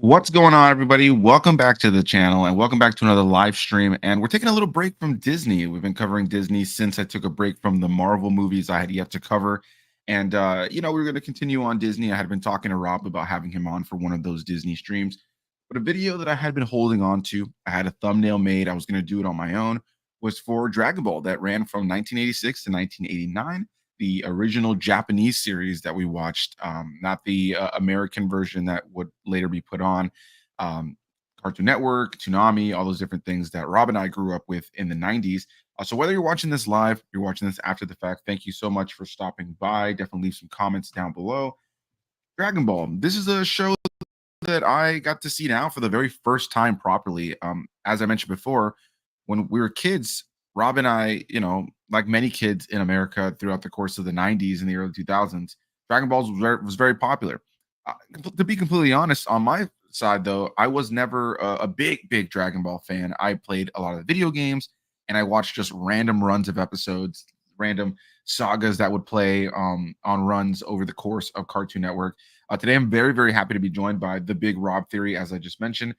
What's going on, everybody? Welcome back to the channel and welcome back to another live stream. And we're taking a little break from Disney. We've been covering Disney since I took a break from the Marvel movies I had yet to cover. And, we are going to continue on Disney. I had been talking to Rob about having him on for one of those Disney streams. But a video that I had been holding on to, I had a thumbnail made. I was going to do it on my own, was for Dragon Ball that ran from 1986 to 1989, the original Japanese series that we watched, not the American version that would later be put on um, Cartoon Network, Toonami, all those different things that Rob and I grew up with in the 90s. So whether you're watching this live, you're watching this after the fact, thank you so much for stopping by. Definitely leave some comments down below. Dragon Ball. This is a show that I got to see now for the very first time properly. As I mentioned before, when we were kids, Rob and I, like many kids in America throughout the course of the 90s and the early 2000s, Dragon Balls was very popular. To be completely honest, on my side, though, I was never a big Dragon Ball fan. I played a lot of the video games and I watched just random runs of episodes, random sagas that would play on runs over the course of Cartoon Network. Today, I'm very happy to be joined by the big Rob Theory, as I just mentioned,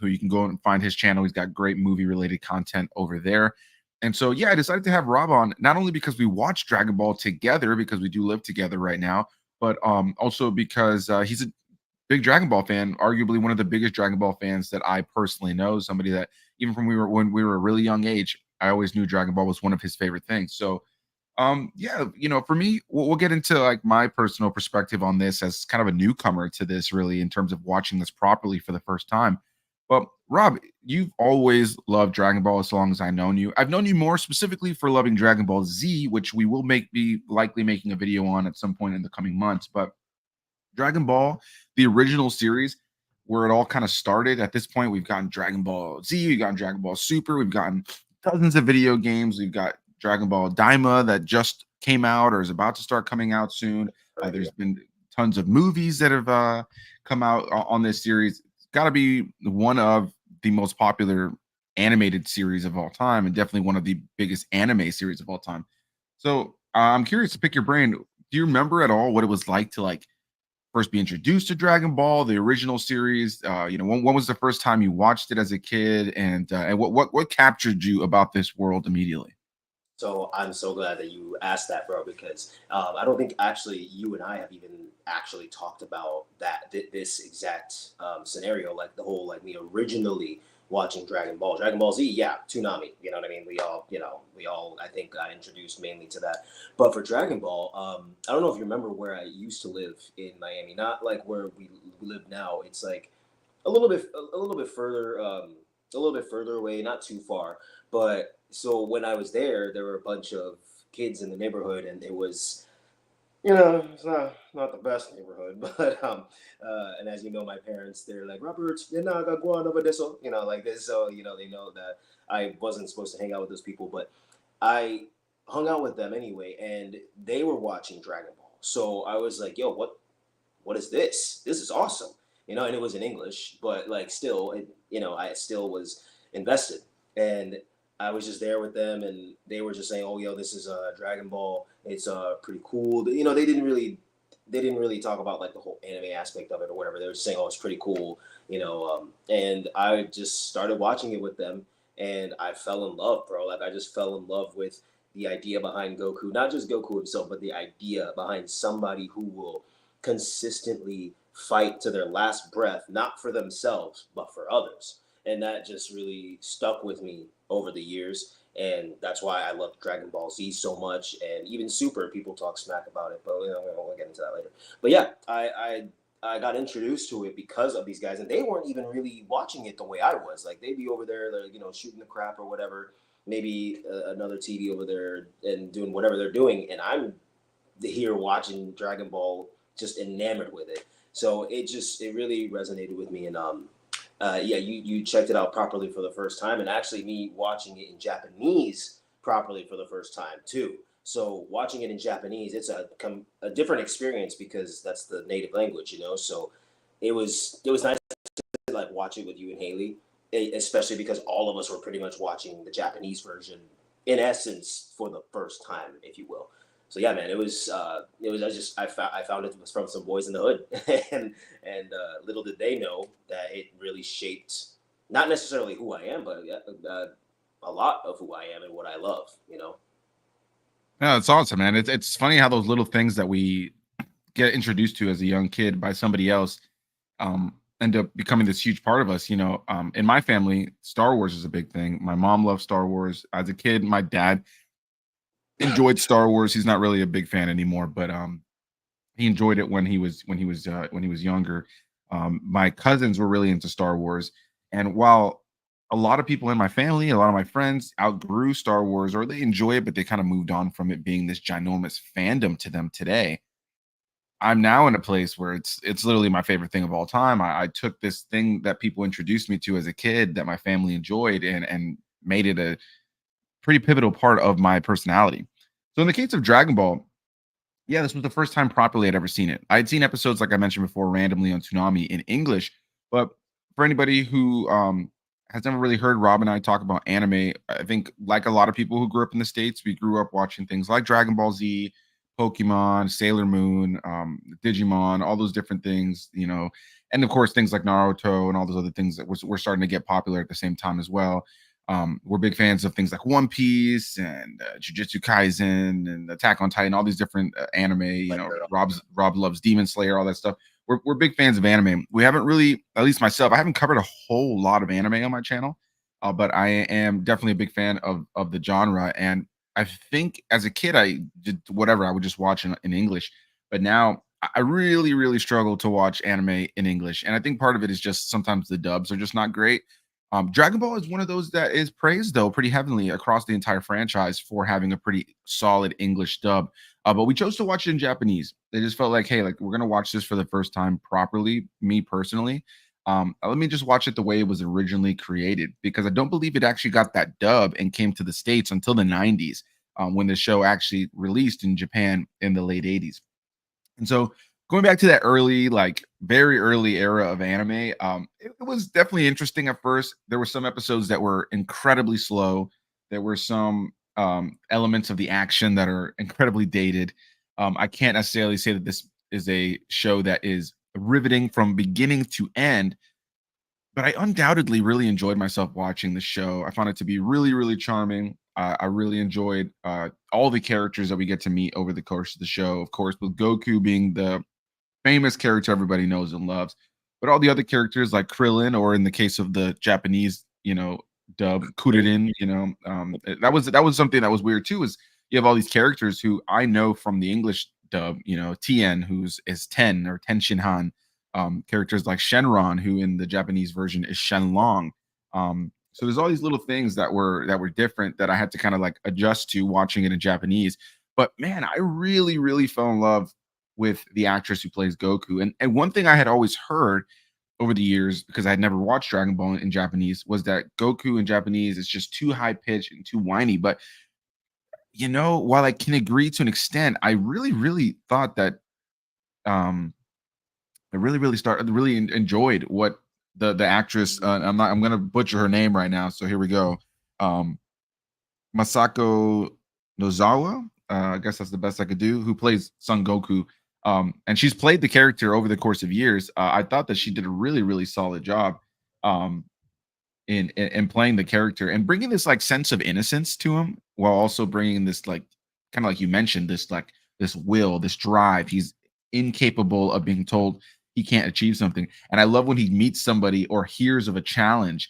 who you can go and find his channel. He's got great movie-related content over there. And so, yeah, I decided to have Rob on, not only because we watch Dragon Ball together, because we do live together right now, but also because he's a big Dragon Ball fan, arguably one of the biggest Dragon Ball fans that I personally know. Somebody that even from when we were a really young age, I always knew Dragon Ball was one of his favorite things. So, for me, we'll get into like my personal perspective on this as kind of a newcomer to this, really, in terms of watching this properly for the first time. But Rob, you've always loved Dragon Ball as long as I've known you. I've known you more specifically for loving Dragon Ball Z, which we will be likely making a video on at some point in the coming months. But Dragon Ball, the original series, where it all kind of started. At this point, we've gotten Dragon Ball Z, we've gotten Dragon Ball Super, we've gotten dozens of video games. We've got Dragon Ball Daima that just came out or is about to start coming out soon. There's been tons of movies that have come out on this series. It's got to be one of the most popular animated series of all time, and definitely one of the biggest anime series of all time. So I'm curious to pick your brain. Do you remember at all what it was like to first be introduced to Dragon Ball, the original series? When was the first time you watched it as a kid, and what captured you about this world immediately? So I'm so glad that you asked that, bro, because I don't think actually you and I have even actually talked about this exact scenario, like the whole like me originally watching Dragon Ball Z, yeah, Toonami, you know what I mean? We all, I think, got introduced mainly to that. But for Dragon Ball, I don't know if you remember where I used to live in Miami, not like where we live now. It's like a little bit further, a little bit further away, not too far. But so when I was there, there were a bunch of kids in the neighborhood, and it was, it's not the best neighborhood, but and as you know, my parents, they're like, Robert, you're not gonna go on over this, so like this, so they know that I wasn't supposed to hang out with those people, but I hung out with them anyway, and they were watching Dragon Ball, so I was like, yo, what is this? This is awesome, and it was in English, but like still, I still was invested, and I was just there with them, and they were just saying, "Oh, yo, this is Dragon Ball. It's pretty cool." They didn't really talk about like the whole anime aspect of it or whatever. They were just saying, "Oh, it's pretty cool," And I just started watching it with them, and I fell in love, bro. Like I just fell in love with the idea behind Goku, not just Goku himself, but the idea behind somebody who will consistently fight to their last breath, not for themselves, but for others. And that just really stuck with me over the years. And that's why I love Dragon Ball Z so much. And even Super, people talk smack about it, but we'll get into that later. But yeah, I got introduced to it because of these guys, and they weren't even really watching it the way I was. Like they'd be over there, like, shooting the crap or whatever. Maybe another TV over there and doing whatever they're doing, and I'm here watching Dragon Ball, just enamored with it. So it really resonated with me, and yeah, you checked it out properly for the first time, and actually me watching it in Japanese properly for the first time too. So watching it in Japanese, it's a different experience because that's the native language. So it was nice to like watch it with you and Haley, especially because all of us were pretty much watching the Japanese version in essence for the first time, if you will. So yeah, man, it was I found it was from some boys in the hood, little did they know that it really shaped not necessarily who I am, but a lot of who I am and what I love. You know. Yeah, it's awesome, man. It's funny how those little things that we get introduced to as a young kid by somebody else end up becoming this huge part of us. In my family, Star Wars is a big thing. My mom loves Star Wars. As a kid, my dad enjoyed Star Wars. He's not really a big fan anymore, but he enjoyed it when he was younger. My cousins were really into Star Wars, and while a lot of people in my family, a lot of my friends outgrew Star Wars, or they enjoy it, but they kind of moved on from it being this ginormous fandom to them today. I'm now in a place where it's literally my favorite thing of all time. I took this thing that people introduced me to as a kid that my family enjoyed and made it a pretty pivotal part of my personality. So in the case of Dragon Ball, yeah, this was the first time properly I'd ever seen it. I'd seen episodes, like I mentioned before, randomly on Toonami in English, but for anybody who has never really heard Rob and I talk about anime, I think like a lot of people who grew up in the States, we grew up watching things like Dragon Ball Z, Pokemon, Sailor Moon, Digimon, all those different things, and of course things like Naruto and all those other things that were starting to get popular at the same time as well. We're big fans of things like One Piece and Jujutsu Kaisen and Attack on Titan, all these different anime. Like Rob loves Demon Slayer, all that stuff. We're big fans of anime. We haven't really, at least myself, I haven't covered a whole lot of anime on my channel, but I am definitely a big fan of the genre. And I think as a kid, I did whatever. I would just watch in English, but now I really, really struggle to watch anime in English. And I think part of it is just sometimes the dubs are just not great. Dragon Ball is one of those that is praised though pretty heavily across the entire franchise for having a pretty solid English dub. But we chose to watch it in Japanese. They just felt like, hey, like we're gonna watch this for the first time properly. Me personally, let me just watch it the way it was originally created because I don't believe it actually got that dub and came to the States until the '90s when the show actually released in Japan in the late '80s. And so going back to that early, like very early era of anime, it was definitely interesting at first. There were some episodes that were incredibly slow. There were some elements of the action that are incredibly dated. I can't necessarily say that this is a show that is riveting from beginning to end, but I undoubtedly really enjoyed myself watching the show. I found it to be really, really charming. I really enjoyed all the characters that we get to meet over the course of the show. Of course, with Goku being the famous character everybody knows and loves, but all the other characters like Krillin, or in the case of the Japanese, dub Kuririn, that was something that was weird too. Is you have all these characters who I know from the English dub, Tien, who's is Ten or Ten Shinhan, characters like Shenron, who in the Japanese version is Shenlong. So there's all these little things that were different that I had to kind of like adjust to watching it in Japanese. But man, I really, really fell in love with the actress who plays Goku. And one thing I had always heard over the years, because I had never watched Dragon Ball in Japanese, was that Goku in Japanese is just too high pitched and too whiny. But while I can agree to an extent, I really, really thought that um I really, really enjoyed what the actress. I'm gonna butcher her name right now, so here we go. Um, Masako Nozawa. I guess that's the best I could do. Who plays Son Goku? And she's played the character over the course of years. I thought that she did a really, really solid job um, in playing the character and bringing this like sense of innocence to him, while also bringing this like kind of like you mentioned, this like this will, this drive. He's incapable of being told he can't achieve something. And I love when he meets somebody or hears of a challenge.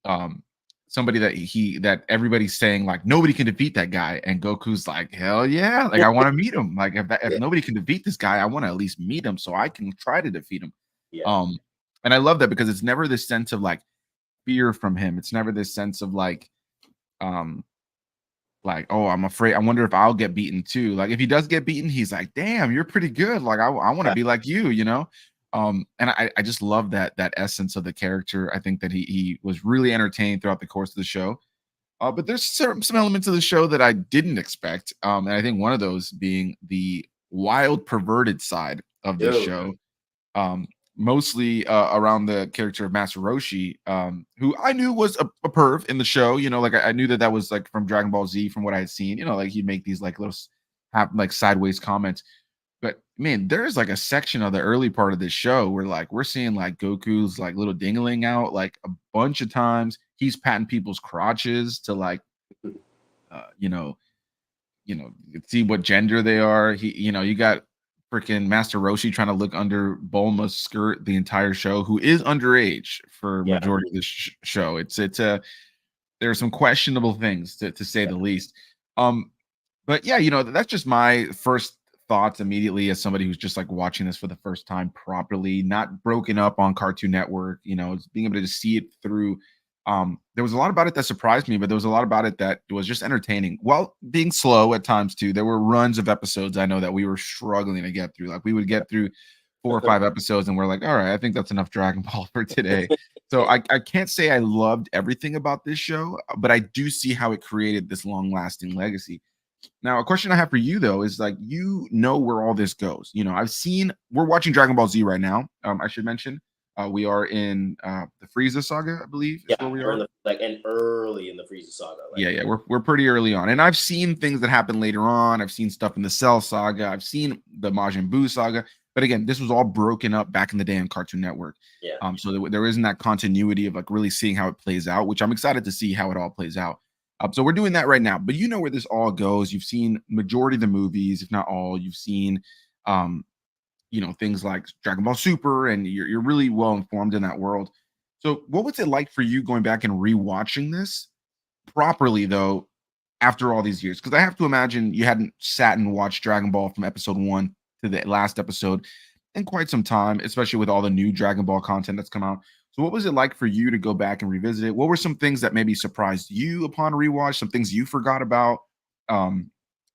Um, Somebody that everybody's saying like nobody can defeat that guy, and Goku's like, hell yeah, like I want to meet him. Like if yeah, nobody can defeat this guy, I want to at least meet him so I can try to defeat him. yeah, um and I love that because it's never this sense of like fear from him. It's never this sense of um like, oh, I'm afraid, I wonder if I'll get beaten too. Like if he does get beaten, he's like, damn, you're pretty good, like I want to be like you. And I just love that essence of the character. I think that he was really entertained throughout the course of the show. But there's some elements of the show that I didn't expect. And I think one of those being the wild perverted side of this dude, show. um, Mostly around the character of Master Roshi, who I knew was a perv in the show. Like I knew that was like from Dragon Ball Z, from what I had seen. Like he'd make these like little have like sideways comments. But man, there's like a section of the early part of this show where like we're seeing like Goku's like little dingling out like a bunch of times. He's patting people's crotches to like uh, you know, see what gender they are. You got freaking Master Roshi trying to look under Bulma's skirt the entire show, who is underage for Yeah. majority of this show. It's there are some questionable things to say Yeah. the least. Um, but yeah, that's just my first thoughts immediately as somebody who's just like watching this for the first time properly, not broken up on Cartoon Network, it's being able to just see it through. There was a lot about it that surprised me, but there was a lot about it that was just entertaining while being slow at times too. There were runs of episodes I know that we were struggling to get through. Like we would get through 4 or 5 episodes and we're like, all right, I think that's enough Dragon Ball for today. So I can't say I loved everything about this show, but I do see how it created this long lasting legacy. Now, a question I have for you though is like, where all this goes. We're watching Dragon Ball Z right now. I should mention, we are in the Frieza saga, I believe, is where Yeah, we we're in are. the and early in the Frieza saga. Like, Yeah, we're pretty early on, and I've seen things that happen later on. I've seen stuff in the Cell saga. I've seen the Majin Buu saga, but again, this was all broken up back in the day on Cartoon Network. yeah. So there isn't that continuity of like really seeing how it plays out, which I'm excited to see how it all plays out. So we're doing that right now, but you know where this all goes. You've seen majority of the movies, if not all. You've seen, um, things like Dragon Ball Super, and you're really well informed in that world. So, what was it like for you going back and rewatching this properly though after all these years? Because I have to imagine you hadn't sat and watched Dragon Ball from episode 1 to the last episode in quite some time, especially with all the new Dragon Ball content that's come out. So what was it like for you to go back and revisit it? What were some things that maybe surprised you upon rewatch, some things you forgot about, um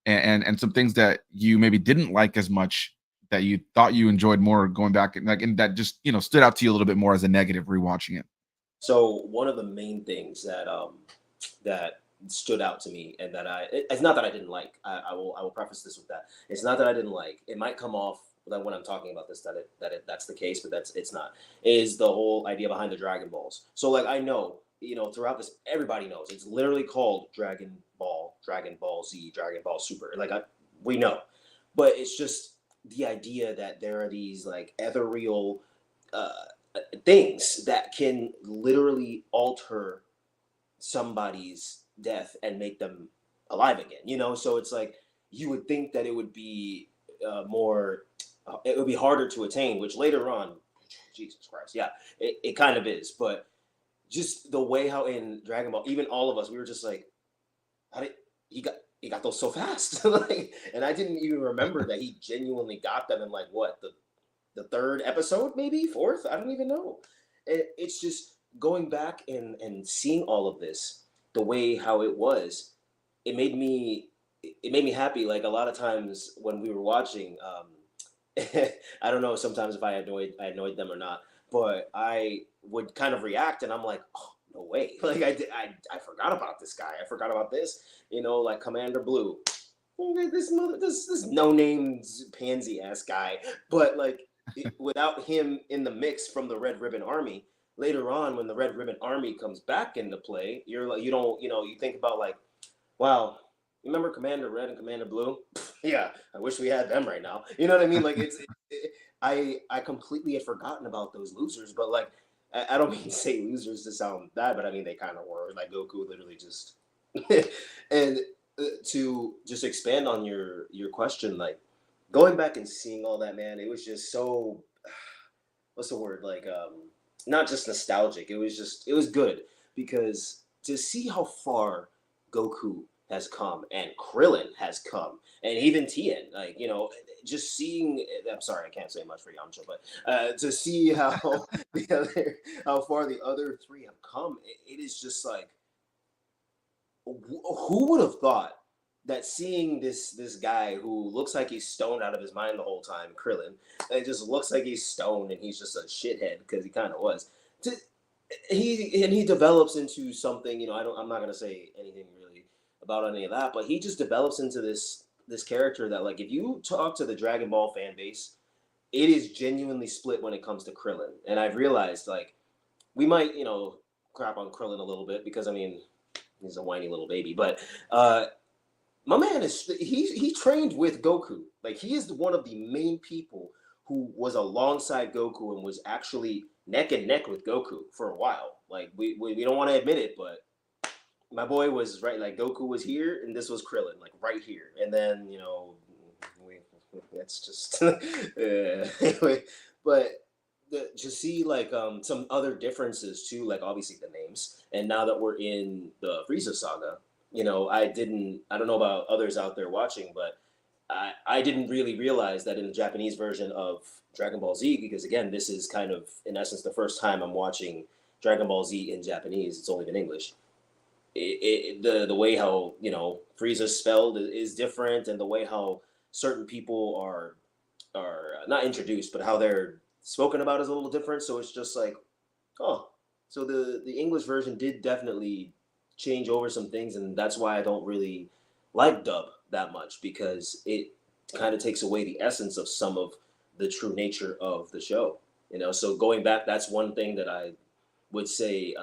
and some things that you maybe didn't like as much that you thought you enjoyed more going back, and that just stood out to you a little bit more as a negative rewatching it? So one of the main things that stood out to me, and that it's not that I didn't like. I will preface this with that. It's not that I didn't like. It might come off that when I'm talking about this that's the case, but it's not. Is the whole idea behind the Dragon Balls. So like I know, throughout this, everybody knows it's literally called Dragon Ball, Dragon Ball Z, Dragon Ball Super. Like we know, but it's just the idea that there are these like ethereal uh, things that can literally alter somebody's death and make them alive again. So it's like you would think that it would be more, it would be harder to attain, which later on, Jesus Christ, yeah, it kind of is. But just the way how in Dragon Ball, even all of us, we were just like, how did he got those so fast? Like, and I didn't even remember that he genuinely got them in like what the third episode, maybe fourth. I don't even know. It's just going back and seeing all of this, the way how it was, it made me it made me happy. Like a lot of times when we were watching, I don't know sometimes if I annoyed them or not, but I would kind of react, and I'm like, oh no way, like I forgot about this guy, I forgot about this, like Commander Blue. This no name pansy ass guy, but like without him in the mix from the Red Ribbon Army, later on when the Red Ribbon Army comes back into play, you're like you don't you think about like, wow, remember Commander Red and Commander Blue? Yeah, I wish we had them right now. You know what I mean? Like I completely had forgotten about those losers, but like I don't mean to say losers to sound bad, but I mean they kind of were. Like Goku literally just and to just expand on your question, like going back and seeing all that, man, it was just so, what's the word, like not just nostalgic, it was good, because to see how far Goku has come and Krillin has come and even Tien, like just seeing, I'm sorry I can't say much for Yamcha, but to see how how far the other three have come, it is just like, who would have thought that seeing this guy who looks like he's stoned out of his mind the whole time, Krillin, and it just looks like he's stoned and he's just a shithead, because he kind of was. To, he develops into something. I'm not gonna say anything really about any of that, but he just develops into this character that, like, if you talk to the Dragon Ball fan base, it is genuinely split when it comes to Krillin. And I've realized, like, we might crap on Krillin a little bit because I mean he's a whiny little baby, but My man is he trained with Goku. Like he is one of the main people who was alongside Goku and was actually neck and neck with Goku for a while. Like we don't want to admit it, but my boy was right. Like Goku was here, and this was Krillin, like right here. And then that's just anyway. But to see like some other differences too, like obviously the names. And now that we're in the Frieza saga, I don't know about others out there watching, but I didn't really realize that in the Japanese version of Dragon Ball Z, because again, this is kind of in essence the first time I'm watching Dragon Ball Z in Japanese. It's only been English. The way how Frieza spelled is different, and the way how certain people are not introduced, but how they're spoken about is a little different. So it's just like, oh, so the English version did definitely change over some things, and that's why I don't really like dub that much, because it kind of takes away the essence of some of the true nature of the show. So going back, that's one thing that I would say.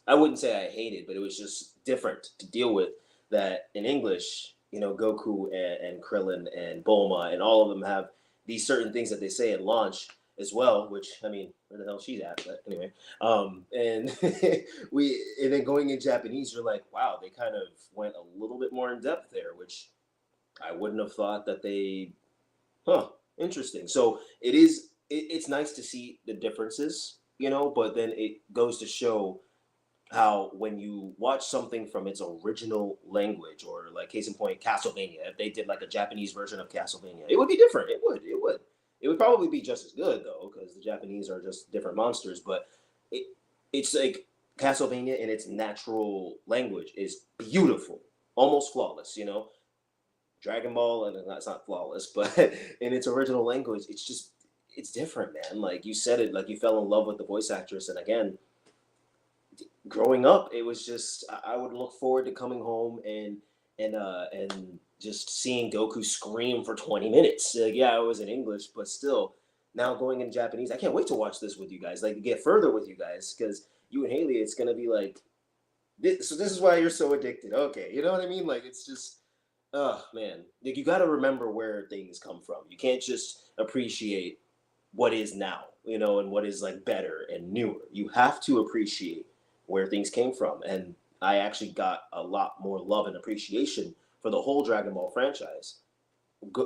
I wouldn't say I hated, but it was just different to deal with. That in English, Goku and Krillin and Bulma and all of them have these certain things that they say at launch as well. Which I mean, where the hell she's at? But anyway, and and then going in Japanese, you're like, wow, they kind of went a little bit more in depth there, which I wouldn't have thought that they. Huh, interesting. So it's nice to see the differences, but then it goes to show how when you watch something from its original language, or like case in point Castlevania, if they did like a Japanese version of Castlevania, it would be different. It would probably be just as good though, because the Japanese are just different monsters. But it it's like Castlevania in its natural language is beautiful, almost flawless. Dragon Ball, and that's not flawless, but in its original language, it's different, man. Like you said it, like you fell in love with the voice actress, and again, growing up, it was just I would look forward to coming home and just seeing Goku scream for 20 minutes. Like, yeah, it was in English, but still, now going in Japanese, I can't wait to watch this with you guys. Like get further with you guys, because you and Haley, it's gonna be like this. So this is why you're so addicted. Okay, you know what I mean? Like it's just, oh man, like you got to remember where things come from. You can't just appreciate what is now, and what is like better and newer. You have to appreciate where things came from. And I actually got a lot more love and appreciation for the whole Dragon Ball franchise,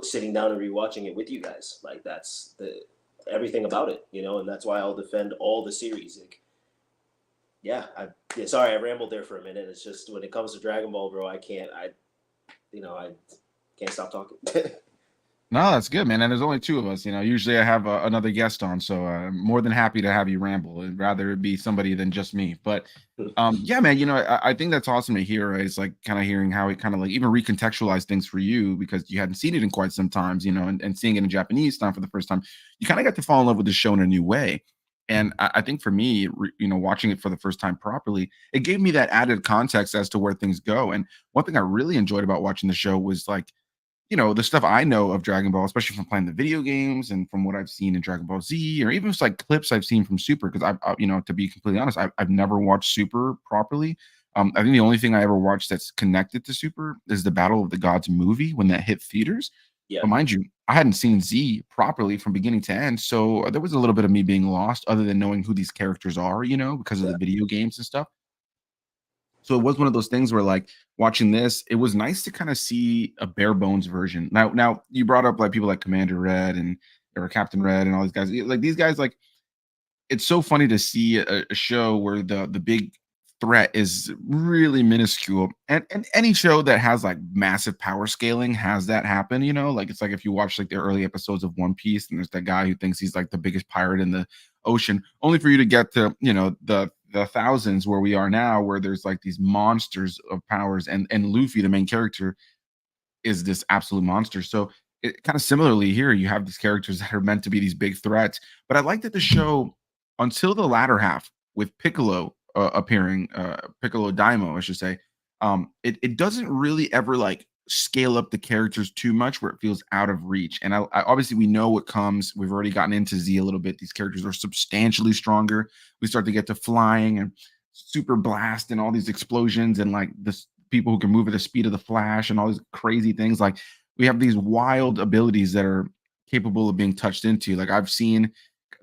sitting down and rewatching it with you guys. Like that's the everything about it, and that's why I'll defend all the series. Like, yeah, sorry I rambled there for a minute. It's just when it comes to Dragon Ball, bro, I can't stop talking. No, that's good, man. And there's only two of us. Usually I have another guest on, so I'm more than happy to have you ramble. I'd rather it be somebody than just me. But yeah, man. I think that's awesome to hear. Right? It's like kind of hearing how it kind of like even recontextualize things for you, because you hadn't seen it in quite some times. And seeing it in Japanese time for the first time, you kind of got to fall in love with the show in a new way. And I think for me, watching it for the first time properly, it gave me that added context as to where things go. And one thing I really enjoyed about watching the show was like the stuff I know of Dragon Ball, especially from playing the video games and from what I've seen in Dragon Ball Z, or even just like clips I've seen from Super. Because to be completely honest, I've never watched Super properly. I think the only thing I ever watched that's connected to Super is the Battle of the Gods movie when that hit theaters. Yeah, But mind you, I hadn't seen Z properly from beginning to end, so there was a little bit of me being lost, other than knowing who these characters are, because of yeah, the video games and stuff. So it was one of those things where, like, watching this, it was nice to kind of see a bare bones version. Now you brought up like people like Commander Red and or Captain Red and all these guys. Like these guys, like it's so funny to see a show where the big threat is really minuscule. And any show that has like massive power scaling has that happen, like it's like if you watch like the early episodes of One Piece and there's that guy who thinks he's like the biggest pirate in the ocean, only for you to get to, the thousands where we are now, where there's like these monsters of powers, and Luffy, the main character, is this absolute monster. So it kind of similarly here, you have these characters that are meant to be these big threats. But I like that the show, until the latter half with Piccolo appearing, Piccolo Daimo, I should say, it doesn't really ever like scale up the characters too much where it feels out of reach. And I obviously we know what comes. We've already gotten into Z a little bit. These characters are substantially stronger. We start to get to flying and super blast and all these explosions and like this people who can move at the speed of the flash and all these crazy things. Like we have these wild abilities that are capable of being touched into. Like I've seen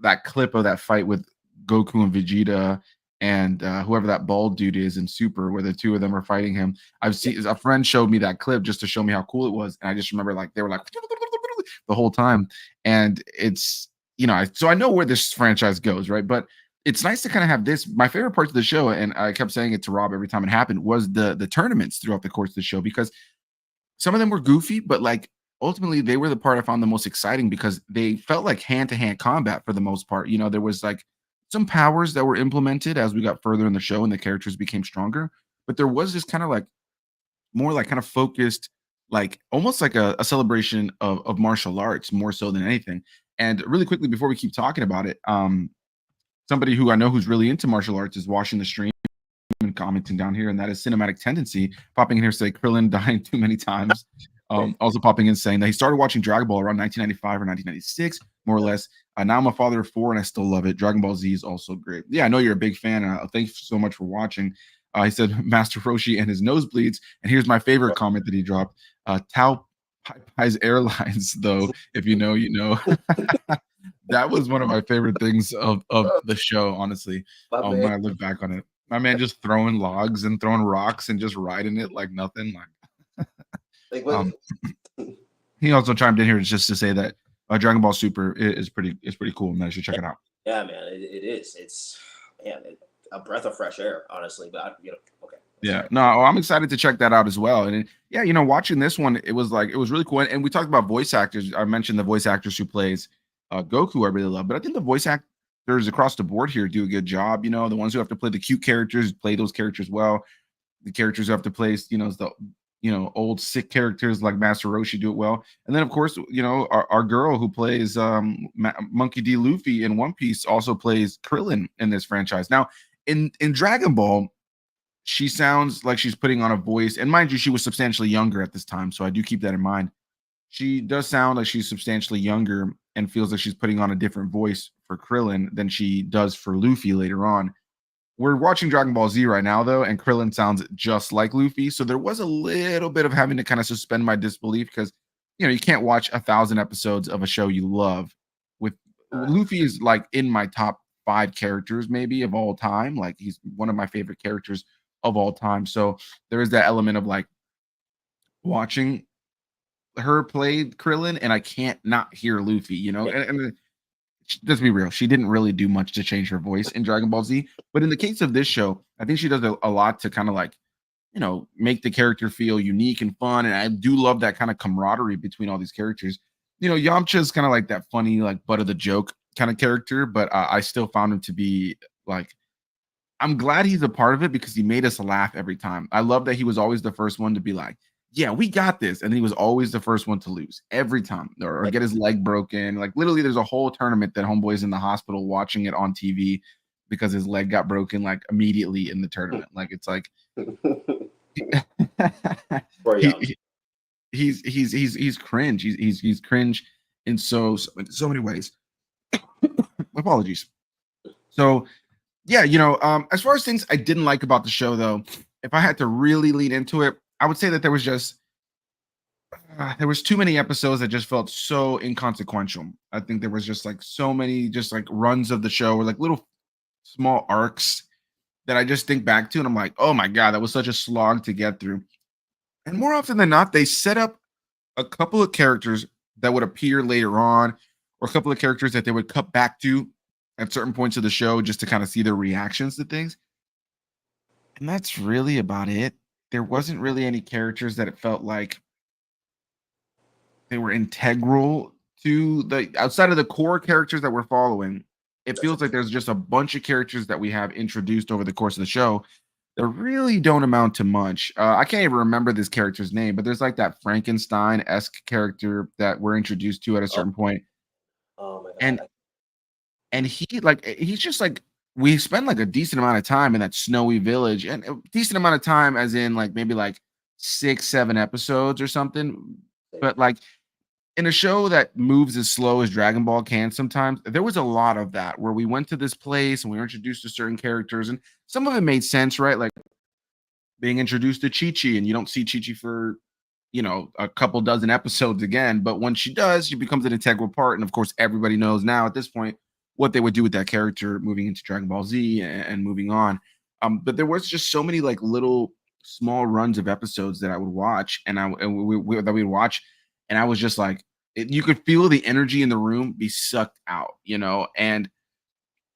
that clip of that fight with Goku and Vegeta and whoever that bald dude is in Super, where the two of them are fighting him. I've Yeah. seen a friend showed me that clip just to show me how cool it was, and I just remember like they were like the whole time, and it's so I know where this franchise goes, right? But it's nice to kind of have this. My favorite parts of the show, and I kept saying it to Rob every time it happened, was the tournaments throughout the course of the show because some of them were goofy, but like ultimately they were the part I found the most exciting because they felt like hand to hand combat for the most part. There was like some powers that were implemented as we got further in the show and the characters became stronger, but there was this kind of like more like kind of focused, like almost like a celebration of martial arts more so than anything. And really quickly before we keep talking about it, somebody who I know who's really into martial arts is watching the stream and commenting down here, and that is cinematic tendency popping in here say Krillin dying too many times. Also popping in saying that he started watching Dragon Ball around 1995 or 1996, more or less. Now I'm a father of four and I still love it. Dragon Ball Z is also great. Yeah, I know you're a big fan. Thanks so much for watching. He said Master Roshi and his nosebleeds. And here's my favorite comment that he dropped. Tao Pai's Airlines, though, if you know, you know. That was one of my favorite things of the show, honestly. My When man. I look back on it, my man just throwing logs and throwing rocks and just riding it like nothing. Like, Like what? um, he also chimed in here just to say that Dragon Ball Super is pretty cool, and I should check it out. Yeah, man, it is. It's man, a breath of fresh air, honestly. But okay, Yeah, sorry. no, I'm excited to check that out as well. And yeah, watching this one, it was really cool. And we talked about voice actors. I mentioned the voice actress who plays Goku. I really love, but I think the voice actors across the board here do a good job. The ones who have to play the cute characters play those characters well. The characters who have to play, the old sick characters like Master Roshi do it well. And then of course, our girl who plays Monkey D. Luffy in One Piece also plays Krillin in this franchise. Now, in Dragon Ball, she sounds like she's putting on a voice, and mind you, she was substantially younger at this time, so I do keep that in mind. She does sound like she's substantially younger and feels like she's putting on a different voice for Krillin than she does for Luffy later on. We're watching Dragon Ball Z right now, though, and Krillin sounds just like Luffy, so there was a little bit of having to kind of suspend my disbelief because, you can't watch 1,000 episodes of a show you love with Luffy is like in my top 5 characters maybe of all time. Like he's one of my favorite characters of all time. So there is that element of like watching her play Krillin, and I can't not hear Luffy, Yeah, and let's be real, she didn't really do much to change her voice in Dragon Ball Z. But in the case of this show, I think she does a lot to kind of like, make the character feel unique and fun. And I do love that kind of camaraderie between all these characters. Yamcha is kind of like that funny, like butt of the joke kind of character, but I still found him to be like I'm glad he's a part of it because he made us laugh every time. I love that he was always the first one to be like, "Yeah, we got this," and he was always the first one to lose every time or like, get his leg broken. Like literally, there's a whole tournament that Homeboy's in the hospital watching it on TV because his leg got broken like immediately in the tournament. Like it's like for he, young. he's cringe. He's cringe in so many ways. Apologies. So yeah, as far as things I didn't like about the show, though, if I had to really lean into it, I would say that there was too many episodes that just felt so inconsequential. I think there was just like so many just like runs of the show or like little small arcs that I just think back to, and I'm like, oh my god, that was such a slog to get through. And more often than not, they set up a couple of characters that would appear later on, or a couple of characters that they would cut back to at certain points of the show just to kind of see their reactions to things. And that's really about it. There wasn't really any characters that it felt like they were integral to the outside of the core characters that we're following. It That's feels like there's just a bunch of characters that we have introduced over the course of the show that really don't amount to much. I can't even remember this character's name, but there's like that Frankenstein-esque character that we're introduced to at a oh, certain point. oh my god. And he's just like we spend like a decent amount of time in that snowy village, and a decent amount of time as in like maybe like 6 7 episodes or something, but like in a show that moves as slow as Dragon Ball can sometimes, there was a lot of that where we went to this place and we were introduced to certain characters, and some of it made sense, right? Like being introduced to Chi-Chi, and you don't see Chi-Chi for, a couple dozen episodes again. But when she does, she becomes an integral part. And of course, everybody knows now at this point what they would do with that character moving into Dragon Ball Z and moving on. But there was just so many like little small runs of episodes that I would watch, that we would watch, and I was just like, you could feel the energy in the room be sucked out. And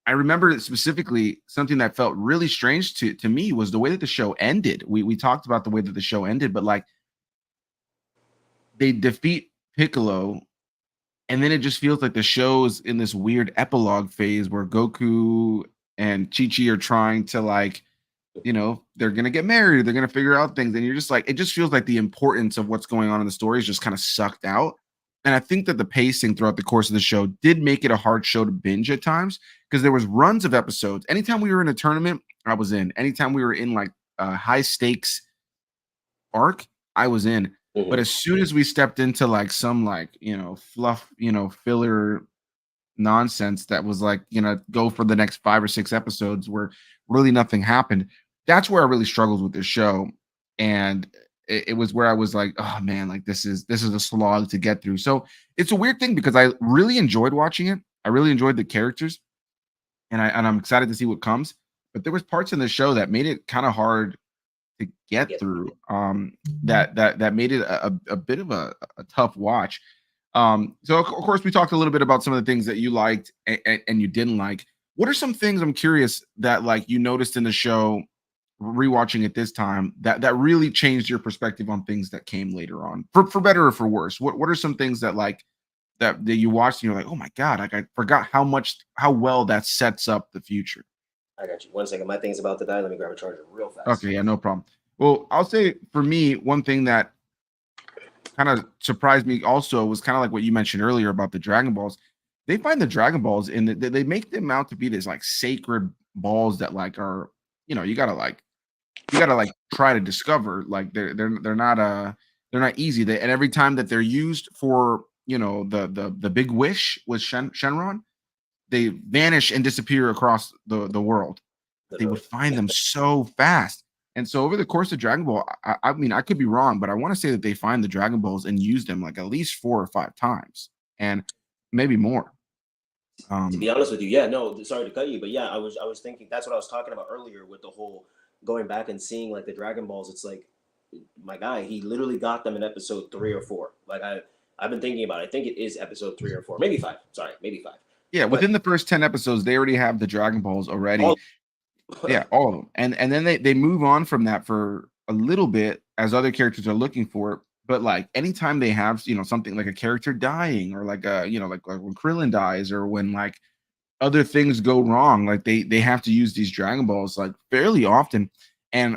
I remember specifically something that felt really strange to me was the way that the show ended. We talked about the way that the show ended, but like they defeat Piccolo, and then it just feels like the show's in this weird epilogue phase where Goku and Chi-Chi are trying to like, they're gonna get married, they're gonna figure out things, and you're just like, it just feels like the importance of what's going on in the story is just kind of sucked out. And I think that the pacing throughout the course of the show did make it a hard show to binge at times because there was runs of episodes. Anytime we were in a tournament, I was in. Anytime we were in like a high stakes arc, I was in. But Mhm. as soon as we stepped into like some like, fluff, filler nonsense that was like, go for the next 5 or 6 episodes where really nothing happened. That's where I really struggled with this show. And it was where I was like, oh man, like this is a slog to get through. So it's a weird thing because I really enjoyed watching it. I really enjoyed the characters, and I'm excited to see what comes. But there was parts in the show that made it kind of hard to get Yes. through. That made it a bit of a tough watch. So of course we talked a little bit about some of the things that you liked and you didn't like. What are some things, I'm curious, that like you noticed in the show rewatching it this time that really changed your perspective on things that came later on, for better or for worse? What are some things that like that you watched and you're like, oh my god, like I forgot how well that sets up the future? I got you. 1 second. My thing's about to die. Let me grab a charger real fast. Okay, yeah, no problem. Well, I'll say for me, one thing that kind of surprised me also was kind of like what you mentioned earlier about the Dragon Balls. They find the Dragon Balls and they make them out to be this like sacred balls that like are, you gotta like try to discover. Like they're not easy. And every time that they're used for, the big wish with Shenron, they vanish and disappear across the world. They would Literally. find them so fast. And so over the course of Dragon Ball, I mean, I could be wrong, but I want to say that they find the Dragon Balls and use them like at least 4 or 5 times, and maybe more. To be Um, honest with you, yeah, no, sorry to cut you, but yeah, I was thinking that's what I was talking about earlier with the whole going back and seeing like the Dragon Balls. It's like my guy, he literally got them in episode 3 or 4. Like I've been thinking about it. I think it is episode 3 or 4, maybe 5. Sorry, maybe 5. yeah, But within the first 10 episodes, they already have the Dragon Balls all already. Yeah, all of them, and then they move on from that for a little bit as other characters are looking for it. But like anytime they have, something like a character dying, or like like when Krillin dies, or when like other things go wrong, like they have to use these Dragon Balls like fairly often. And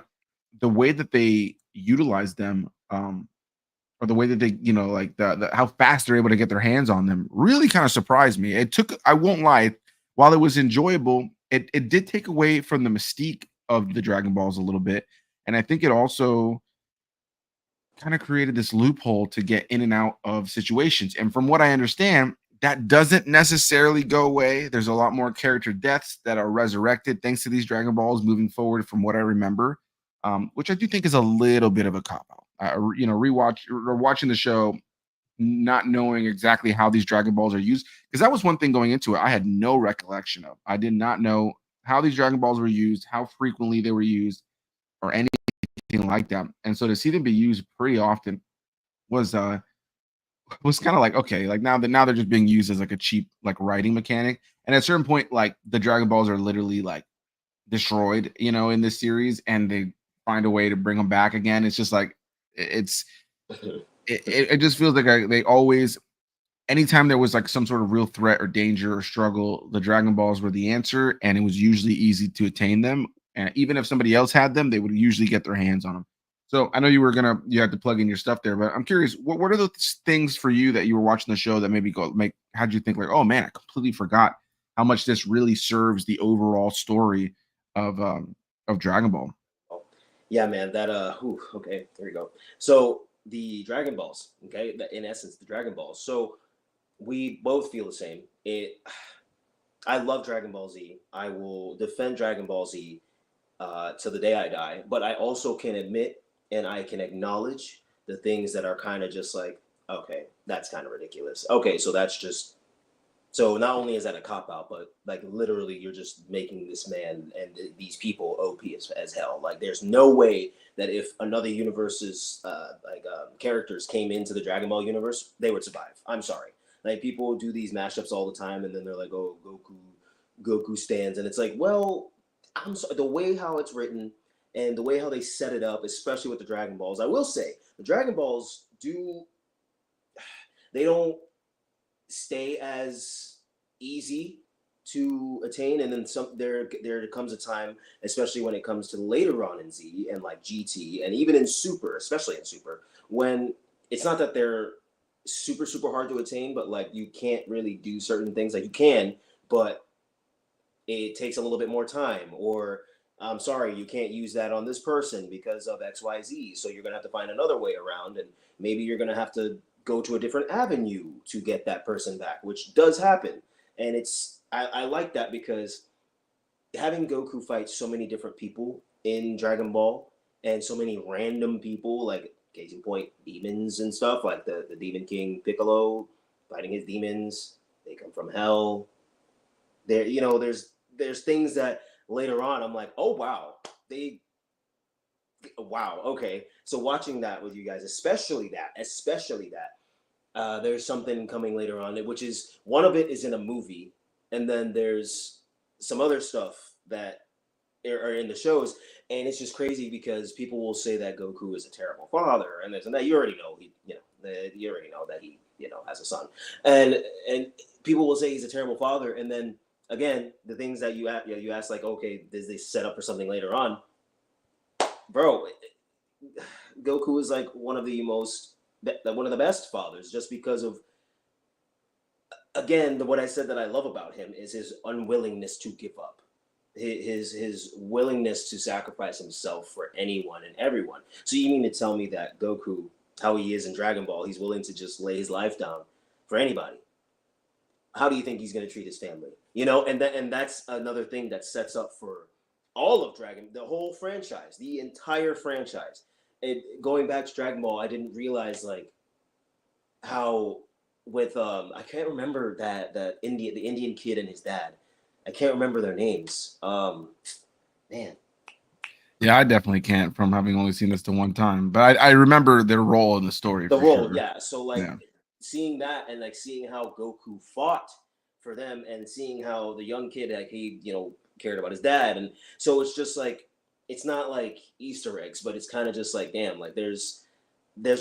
the way that they utilize them, or the way that they, like the how fast they're able to get their hands on them really kind of surprised me. It took, I won't lie, while it was enjoyable, it did take away from the mystique of the Dragon Balls a little bit. And I think it also kind of created this loophole to get in and out of situations. And from what I understand, that doesn't necessarily go away. There's a lot more character deaths that are resurrected thanks to these Dragon Balls moving forward, from what I remember, which I do think is a little bit of a cop out. Rewatch or watching the show, not knowing exactly how these Dragon Balls are used, because that was one thing going into it. I had no recollection of. I did not know how these Dragon Balls were used, how frequently they were used, or anything like that. And so to see them be used pretty often was kind of like, okay, like now they're just being used as like a cheap like writing mechanic. And at a certain point, like the Dragon Balls are literally like destroyed, in this series, and they find a way to bring them back again. It's just like it's it just feels like they always, anytime there was like some sort of real threat or danger or struggle, the Dragon Balls were the answer, and it was usually easy to attain them. And even if somebody else had them, they would usually get their hands on them. So I know you had to plug in your stuff there, but I'm curious, what are those things for you that you were watching the show that maybe how'd you think like, oh man, I completely forgot how much this really serves the overall story of Dragon Ball. yeah, man, that okay, there you go. So the Dragon Balls, okay, in essence, the Dragon Balls. So we both feel the same. I love Dragon Ball Z. I will defend Dragon Ball Z to the day I die. But I also can admit and I can acknowledge the things that are kind of just like, okay, that's kind of ridiculous. Okay, so that's just so not only is that a cop out, but like literally you're just making this man and these people OP as hell. Like there's no way that if another universe's characters came into the Dragon Ball universe, they would survive. I'm sorry. Like people do these mashups all the time, and then they're like, "Oh, Goku stands," and it's like, well, I'm sorry, the way how it's written and the way how they set it up, especially with the Dragon Balls. I will say the Dragon Balls do they don't stay as easy to attain, and then some there comes a time, especially when it comes to later on in Z and like GT and even in Super, especially in Super, when it's not that they're super hard to attain, but like you can't really do certain things. Like you can, but it takes a little bit more time, or I'm sorry, you can't use that on this person because of XYZ, so you're gonna have to find another way around, and maybe you're gonna have to go to a different avenue to get that person back, which does happen. And I like that because having Goku fight so many different people in Dragon Ball and so many random people, like case in point, demons and stuff, like the Demon King Piccolo fighting his demons. They come from hell. There, there's things that later on I'm like, oh wow, okay. So watching that with you guys, especially that, there's something coming later on, which is one of it is in a movie, and then there's some other stuff that are in the shows, and it's just crazy because people will say that Goku is a terrible father, and this and that. You already know you already know that he has a son, and people will say he's a terrible father, and then again the things that you ask like, okay, does they set up for something later on, bro? Goku is like one of the best fathers, just because of, again, what I said that I love about him is his unwillingness to give up, his willingness to sacrifice himself for anyone and everyone. So you mean to tell me that Goku, how he is in Dragon Ball, he's willing to just lay his life down for anybody? How do you think he's going to treat his family? And that's another thing that sets up for all of the whole franchise, the entire franchise. Going back to Dragon Ball, I didn't realize like how with I can't remember the Indian kid and his dad. I can't remember their names. Man. Yeah, I definitely can't from having only seen this the one time, but I remember their role in the story The for role, sure. yeah. So like Yeah. seeing that and like seeing how Goku fought for them and seeing how the young kid like he cared about his dad, and so it's just like it's not like Easter eggs, but it's kind of just like damn, like there's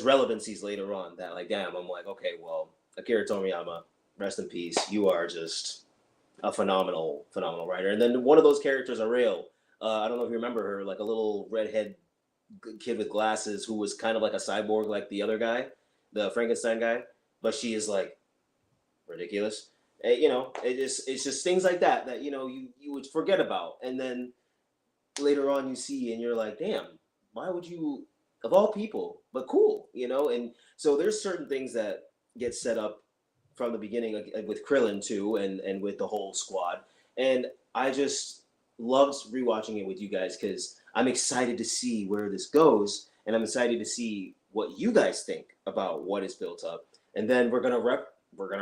relevancies later on that like damn, I'm like okay, well, Akira Toriyama, rest in peace. You are just a phenomenal writer. And then one of those characters, Ariel, I don't know if you remember her, like a little redhead kid with glasses who was kind of like a cyborg, like the other guy, the Frankenstein guy, but she is like ridiculous. It's just things like that you would forget about, and then later on you see and you're like, damn, why would you, of all people, but cool, and so there's certain things that get set up from the beginning, like with Krillin too, and with the whole squad, and I just loved rewatching it with you guys because I'm excited to see where this goes, and I'm excited to see what you guys think about what is built up, and then we're gonna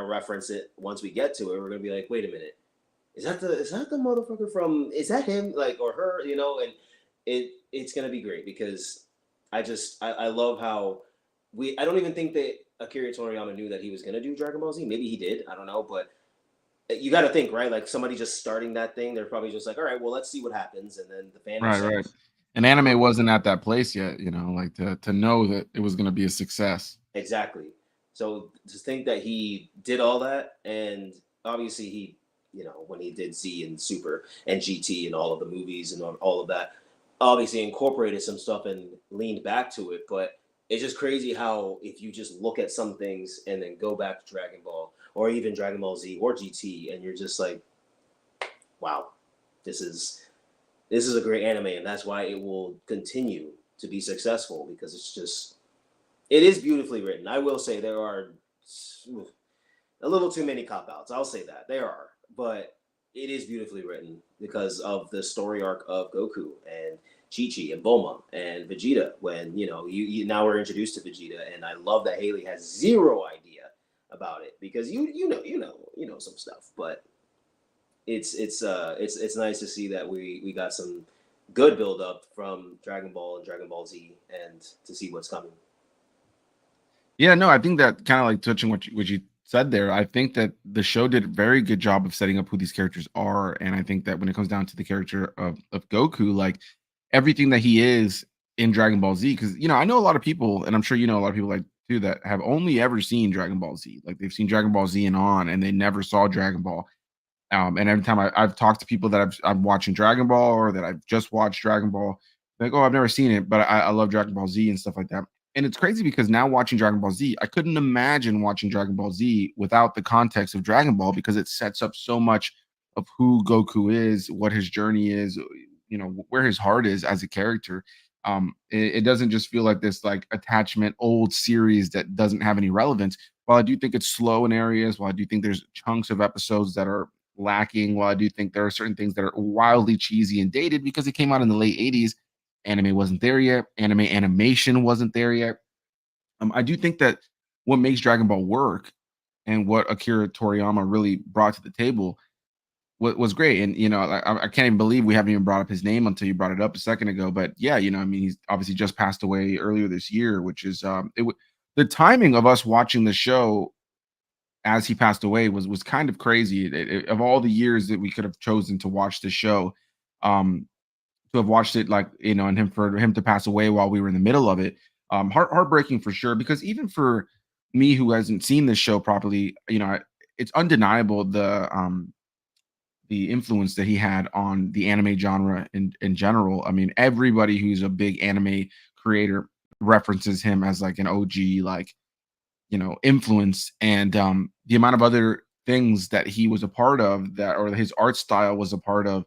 reference it once we get to it. We're gonna be like, wait a minute, is that the motherfucker from, is that him, like, or her, and it's gonna be great because I love how I don't even think that Akira Toriyama knew that he was gonna do Dragon Ball Z. Maybe he did, I don't know, but you got to think, right? Like somebody just starting that thing, they're probably just like, all right, well, let's see what happens, and then the fandom Right, right. starts. And anime wasn't at that place yet, like to know that it was going to be a success. Exactly. So to think that he did all that, and obviously he, when he did Z and Super and GT and all of the movies and all of that, obviously incorporated some stuff and leaned back to it. But it's just crazy how if you just look at some things and then go back to Dragon Ball or even Dragon Ball Z or GT, and you're just like, wow, this is a great anime, and that's why it will continue to be successful because it is beautifully written. I will say there are a little too many cop outs. I'll say that there are, but It is beautifully written because of the story arc of Goku and Chi-Chi and Bulma and Vegeta. When you now we're introduced to Vegeta, and I love that Haley has zero idea about it because you know some stuff, but it's nice to see that we got some good build up from Dragon Ball and Dragon Ball Z, and to see what's coming. Yeah, no, I think that kind of like touching what you said there. I think that the show did a very good job of setting up who these characters are, and I think that when it comes down to the character of Goku, like everything that he is in Dragon Ball Z, because I know a lot of people, and I'm sure you know a lot of people like too that have only ever seen Dragon Ball Z. Like they've seen Dragon Ball Z and on, and they never saw Dragon Ball. And every time I've talked to people that I'm watching Dragon Ball or that I've just watched Dragon Ball, like, oh, I've never seen it, but I love Dragon Ball Z and stuff like that. And it's crazy because now watching Dragon Ball Z, I couldn't imagine watching Dragon Ball Z without the context of Dragon Ball because it sets up so much of who Goku is, what his journey is, where his heart is as a character. It doesn't just feel like this like attachment old series that doesn't have any relevance. While I do think it's slow in areas, while I do think there's chunks of episodes that are lacking. While I do think there are certain things that are wildly cheesy and dated because it came out in the late 80s, anime wasn't there yet. Anime animation wasn't there yet. I do think that what makes Dragon Ball work and what Akira Toriyama really brought to the table was great. And I can't even believe we haven't even brought up his name until you brought it up a second ago. But yeah, I mean, he's obviously just passed away earlier this year, which is the timing of us watching the show as he passed away was kind of crazy. Of all the years that we could have chosen to watch the show, um, to have watched it like and for him to pass away while we were in the middle of it, heartbreaking for sure. Because even for me who hasn't seen this show properly, it's undeniable the influence that he had on the anime genre in general. I mean, everybody who's a big anime creator references him as like an OG, like influence and the amount of other things that he was a part of that or his art style was a part of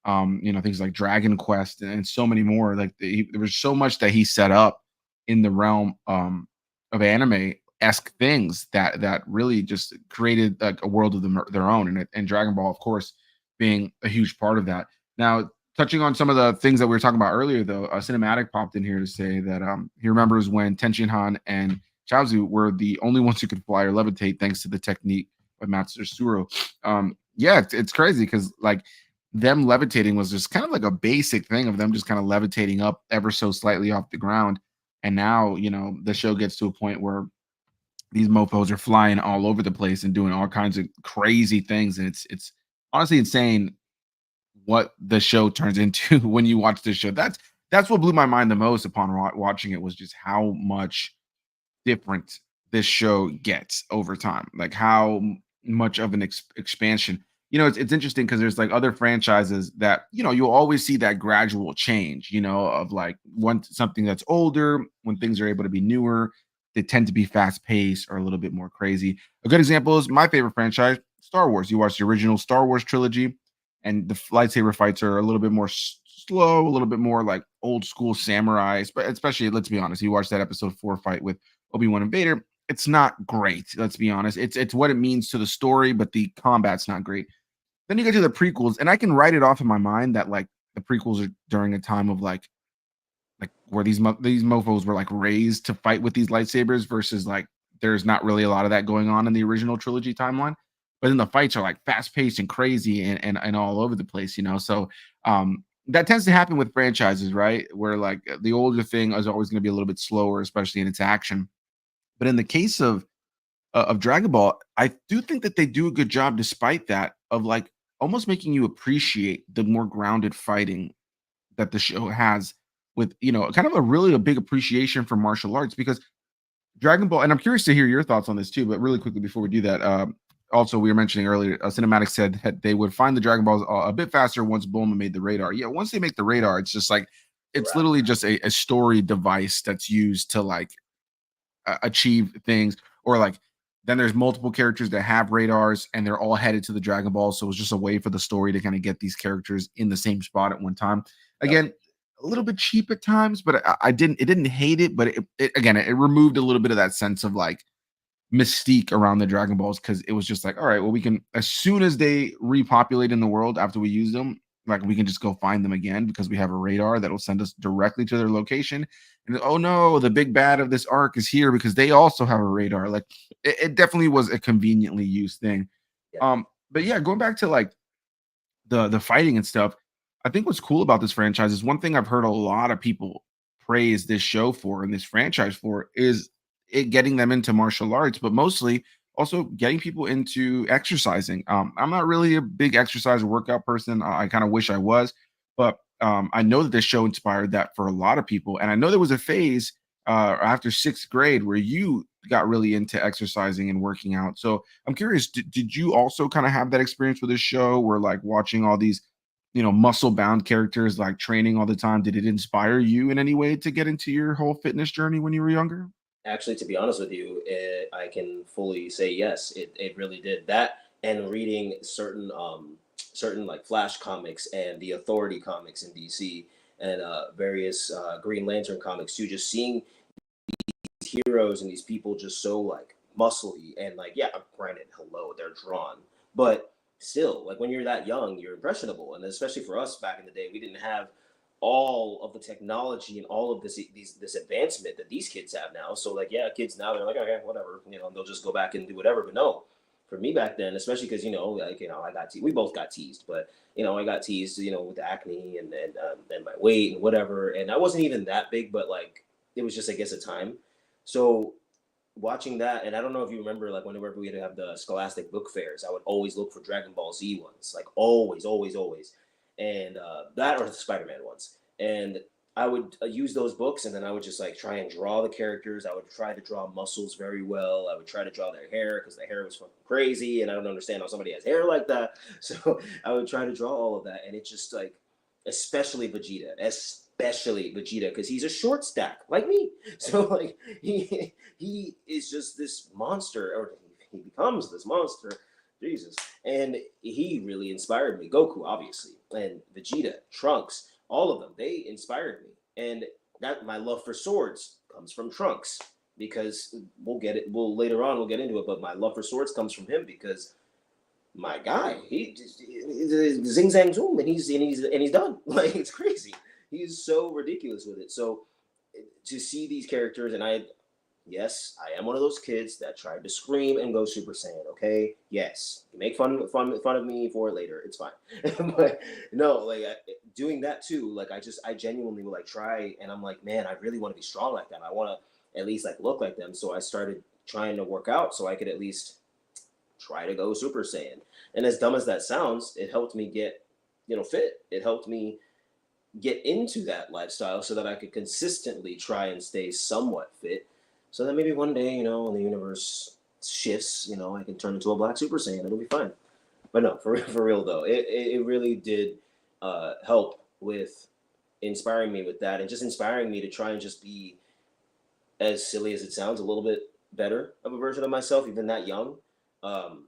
things like Dragon Quest and so many more like there was so much that he set up in the realm of anime esque things that really just created like a world of their own and Dragon Ball of course being a huge part of that. Now touching on some of the things that we were talking about earlier though, Cinematic popped in here to say that he remembers when Tenshin Han and Chaozu were the only ones who could fly or levitate thanks to the technique of Master Suro. Yeah, it's crazy because like them levitating was just kind of like a basic thing of them just kind of levitating up ever so slightly off the ground. And now, the show gets to a point where these mofos are flying all over the place and doing all kinds of crazy things. And it's honestly insane what the show turns into when you watch this show. That's what blew my mind the most upon watching it was just how much different this show gets over time, like how much of an expansion. It's interesting because there's like other franchises that you'll always see that gradual change. Of like something that's older when things are able to be newer, they tend to be fast paced or a little bit more crazy. A good example is my favorite franchise, Star Wars. You watch the original Star Wars trilogy, and the lightsaber fights are a little bit more slow, a little bit more like old school samurai. But especially, let's be honest, you watch that episode 4 fight with Obi-Wan and Vader, it's not great. Let's be honest. It's what it means to the story, but the combat's not great. Then you get to the prequels, and I can write it off in my mind that like the prequels are during a time of like where these mofos were like raised to fight with these lightsabers versus like there's not really a lot of that going on in the original trilogy timeline. But then the fights are like fast paced and crazy and all over the place, So that tends to happen with franchises, right? Where like the older thing is always going to be a little bit slower, especially in its action. But in the case of Dragon Ball, I do think that they do a good job despite that of like almost making you appreciate the more grounded fighting that the show has with, kind of a big appreciation for martial arts because Dragon Ball, and I'm curious to hear your thoughts on this too, but really quickly before we do that, also we were mentioning earlier, Cinematic said that they would find the Dragon Balls a bit faster once Bulma made the radar. Yeah, once they make the radar, it's just like it's Right. literally just a story device that's used to like achieve things or like then there's multiple characters that have radars and they're all headed to the Dragon Ball. So it's just a way for the story to kind of get these characters in the same spot at one time. Yep. Again, a little bit cheap at times, but I didn't hate it, but it again it removed a little bit of that sense of like mystique around the Dragon Balls because it was just like, all right, well, we can as soon as they repopulate in the world after we use them, like we can just go find them again because we have a radar that'll send us directly to their location. And oh no, the big bad of this arc is here because they also have a radar. Like it definitely was a conveniently used thing. Yeah, But yeah, going back to like the fighting and stuff. I think what's cool about this franchise is one thing I've heard a lot of people praise this show for and this franchise for is it getting them into martial arts, but mostly also getting people into exercising. I'm not really a big exercise or workout person. I kind of wish I was, but I know that this show inspired that for a lot of people. And I know there was a phase after sixth grade where you got really into exercising and working out. So I'm curious, did you also kind of have that experience with this show where like watching all these, muscle bound characters like training all the time? Did it inspire you in any way to get into your whole fitness journey when you were younger? actually, to be honest with you, I can fully say yes. It really did that, and reading certain like Flash comics and the Authority comics in DC and various Green Lantern comics too. Just seeing heroes and these people just so like muscly and like, yeah, granted, hello, they're drawn, but still, like when you're that young, you're impressionable, and especially for us back in the day, we didn't have all of the technology and all of this advancement that these kids have now. So like, yeah, kids now they're like, okay, whatever, they'll just go back and do whatever. But no, for me back then, especially because like I got we both got teased, but I got teased, with acne and my weight and whatever, and I wasn't even that big, but like it was just I guess a time. So watching that, and I don't know if you remember, like whenever we'd have the Scholastic book fairs, I would always look for Dragon Ball Z ones, like always, always, always, and that or the Spider-Man ones, and I would use those books, and then I would just like try and draw the characters. I would try to draw muscles very well. I would try to draw their hair because the hair was fucking crazy, and I don't understand how somebody has hair like that. So I would try to draw all of that, and it's just like, especially Vegeta, because he's a short stack like me. So like he is just this monster, or he becomes this monster. Jesus, and he really inspired me. Goku, obviously, and Vegeta, Trunks, all of them. They inspired me, and that my love for swords comes from Trunks because we'll get it. We'll later on we'll get into it, but my love for swords comes from him because my guy, he just zing zang zoom, and he's done. Like it's crazy. He's so ridiculous with it. So to see these characters, and yes, I am one of those kids that tried to scream and go Super Saiyan. Okay, yes, you make fun of me for it later. It's fine, but no, like doing that too. Like I genuinely will like try, and I'm like, man, I really want to be strong like them. I want to at least like look like them. So I started trying to work out so I could at least try to go Super Saiyan. And as dumb as that sounds, it helped me get, fit. It helped me get into that lifestyle so that I could consistently try and stay somewhat fit. So that maybe one day, when the universe shifts, I can turn into a black Super Saiyan. It'll be fine. But no, for real though, it really did help with inspiring me with that and just inspiring me to try and just be, as silly as it sounds, a little bit better of a version of myself, even that young. Um,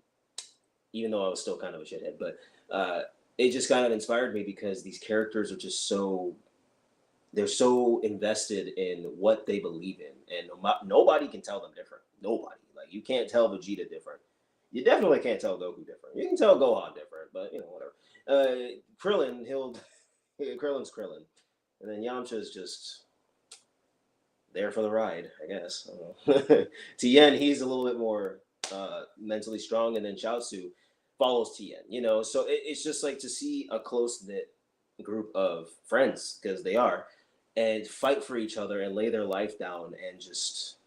Even though I was still kind of a shithead, but it just kind of inspired me because these characters are just they're so invested in what they believe in, and nobody can tell them different. Nobody, like you can't tell Vegeta different. You definitely can't tell Goku different. You can tell Gohan different, but whatever. Krillin, Krillin's Krillin, and then Yamcha's just there for the ride, I guess. I don't know. Tien, he's a little bit more mentally strong, and then Chaozu follows Tien. So it's just like to see a close knit group of friends because they are, and fight for each other and lay their life down and just